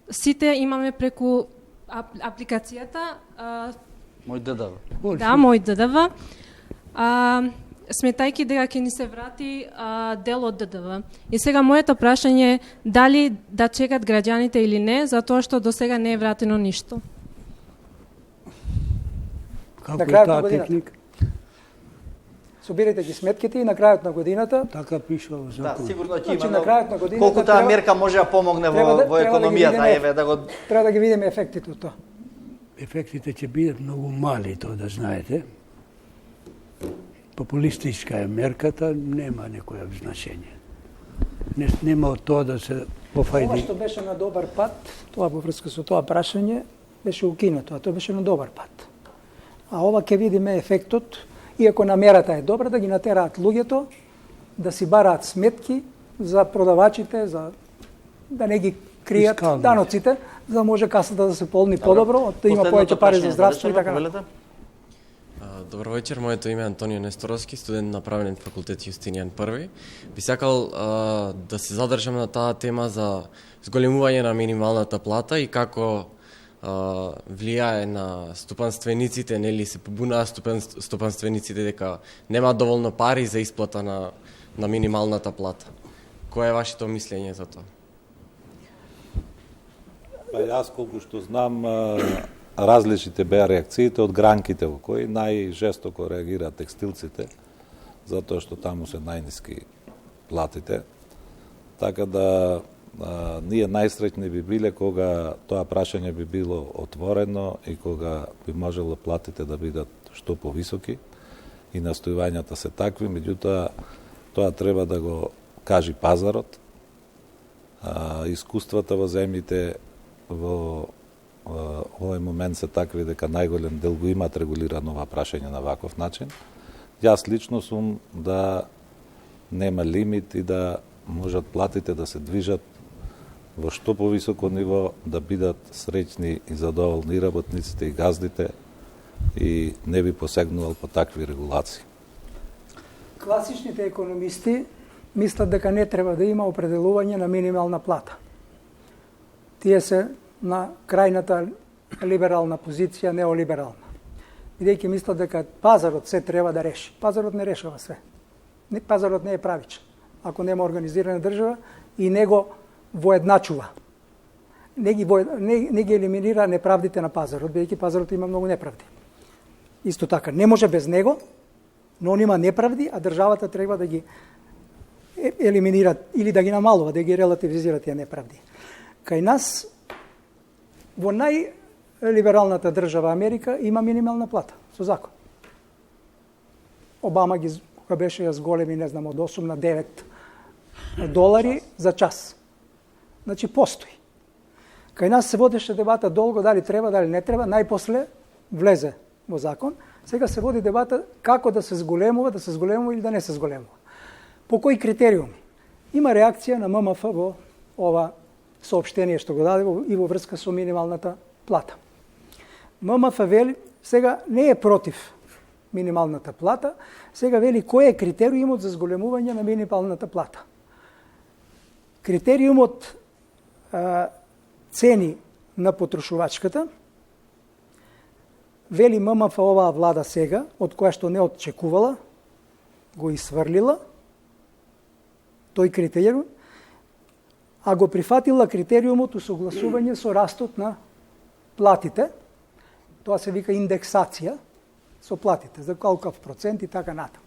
сите имаме преку апликацијата Мој ДДВ. Да, мој ДДВ. Сметајќи дека ќе ни се врати дел од ДДВ. И сега моето прашање е дали да чекат граѓаните или не, затоа што до сега не е вратено ништо. Како На е крајот на таа годината. техника? Собирате ги сметките и на крајот на годината Така пише во Да, закон. сигурно ќе Значи, има. на крајот на годината Колку таа треба- мерка може да помогне во економијата, еве да го треба да ги видиме ефектите од тоа. Ефектите ќе бидат многу мали, тоа да знаете. Популистичка е мерката, нема некоја значење. Нема од тоа да се Ова пофајди. што беше на добар пат, тоа во врска со тоа прашање, беше укинато, а тоа беше на добар пат. А ова ќе видиме ефектот, иако намерата е добра, да ги натераат луѓето да си бараат сметки за продавачите, за да не ги кријат Фискални. даноците, за да може касата да се полни подобро, да има повеќе пари за здравство и така натаму. Добро вечер, моето име е Антонио Несторовски, студент на правен факултет Јустинијан I. Би сакал да се задржам на таа тема за зголемување на минималната плата и како влијае на стопанствениците, нели се побунаа стопанствениците дека нема доволно пари за исплата на минималната плата. Кое е вашето мислење за тоа? Па јас колку што знам, различните беа реакциите од гранките во кои најжестоко реагираат текстилците, затоа што таму се најниски платите. Така да ние најсреќни би биле кога тоа прашање би било отворено и кога би можело платите да бидат што повисоки и настојувањата се такви, меѓутоа тоа треба да го кажи пазарот. Искуствата во земјите во овој момент се такви дека најголем дел го имаат регулирано ова прашање на ваков начин. Јас лично сум да нема лимит и да можат платите да се движат во што повисоко ниво, да бидат среќни и задоволни работниците и газдите и не би посегнувал по такви регулации. Класичните економисти мислат дека не треба да има определување на минимална плата. Тие се на крајната либерална позиција, неолиберална. Бидејќи мислат дека пазарот се треба да реши. Пазарот не решава све. Пазарот не е правичен. Ако нема организирана држава и него воедначува. Не ги елиминира неправдите на пазарот, бидејќи пазарот има многу неправди. Исто така, не може без него, но он има неправди, а државата треба да ги елиминира или да ги намалува, да ги релативизира тие неправди. Кај нас, во најлибералната држава Америка, има минимална плата, со закон. Обама ги, кога беше ја зголеми, не знам, од 8 на 9 долари за час. Значи, постои. Кај нас се водеше дебата долго, дали треба, дали не треба, најпосле влезе во закон. Сега се води дебата како да се зголемува или да не се зголемува. По кои критериуми? Има реакција на ММФ во ова соопштение што го даде и во врска со минималната плата. ММФ вели, сега не е против минималната плата, сега вели кој е критериумот за зголемување на минималната плата. Критериумот цени на потрошувачката, вели ММФ оваа влада сега, од која што не очекувала, го исврлила тој критериум, а го прифатила критериумот усогласување со растот на платите. Тоа се вика индексација со платите, за колкав процент и така натаму.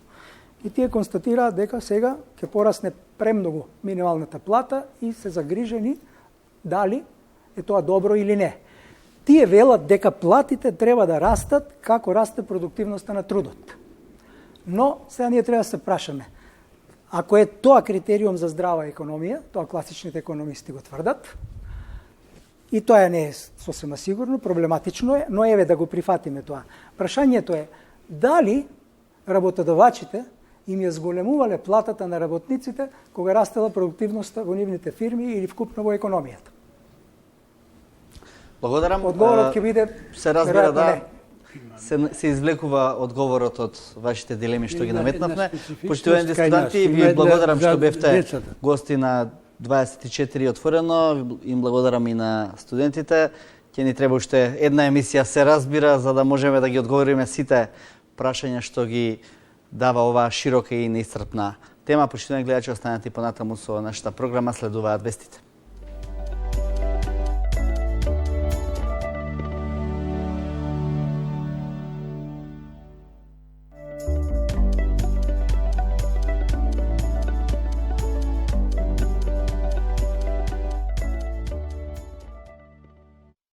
И тие констатираат дека сега ќе порасне премногу минималната плата и се загрижени дали е тоа добро или не. Тие велат дека платите треба да растат како расте продуктивноста на трудот. Но сега ние треба да се прашаме, ако е тоа критериум за здрава економија, тоа класичните економисти го тврдат, и тоа не е сосема сигурно, проблематично е, но еве да го прифатиме тоа. Прашањето е дали работодавачите им ја зголемувале платата на работниците кога растела продуктивноста во нивните фирми или вкупно во економијата? Благодарам. Одговорот ќе биде се разбира веројатно да не. се извлекува одговорот од вашите дилеми што ги Една наметнавме. специфичност Почитувани кај нас. студенти, Има ви една благодарам за што бевте децата. гости на 24 отворено. Им благодарам и на студентите. Ќе ни треба уште една емисија се разбира за да можеме да ги одговориме сите прашања што ги дава оваа широка и неисцрпна тема. Почитувани гледачи, останете понатаму со нашата програма, следуваат вестите.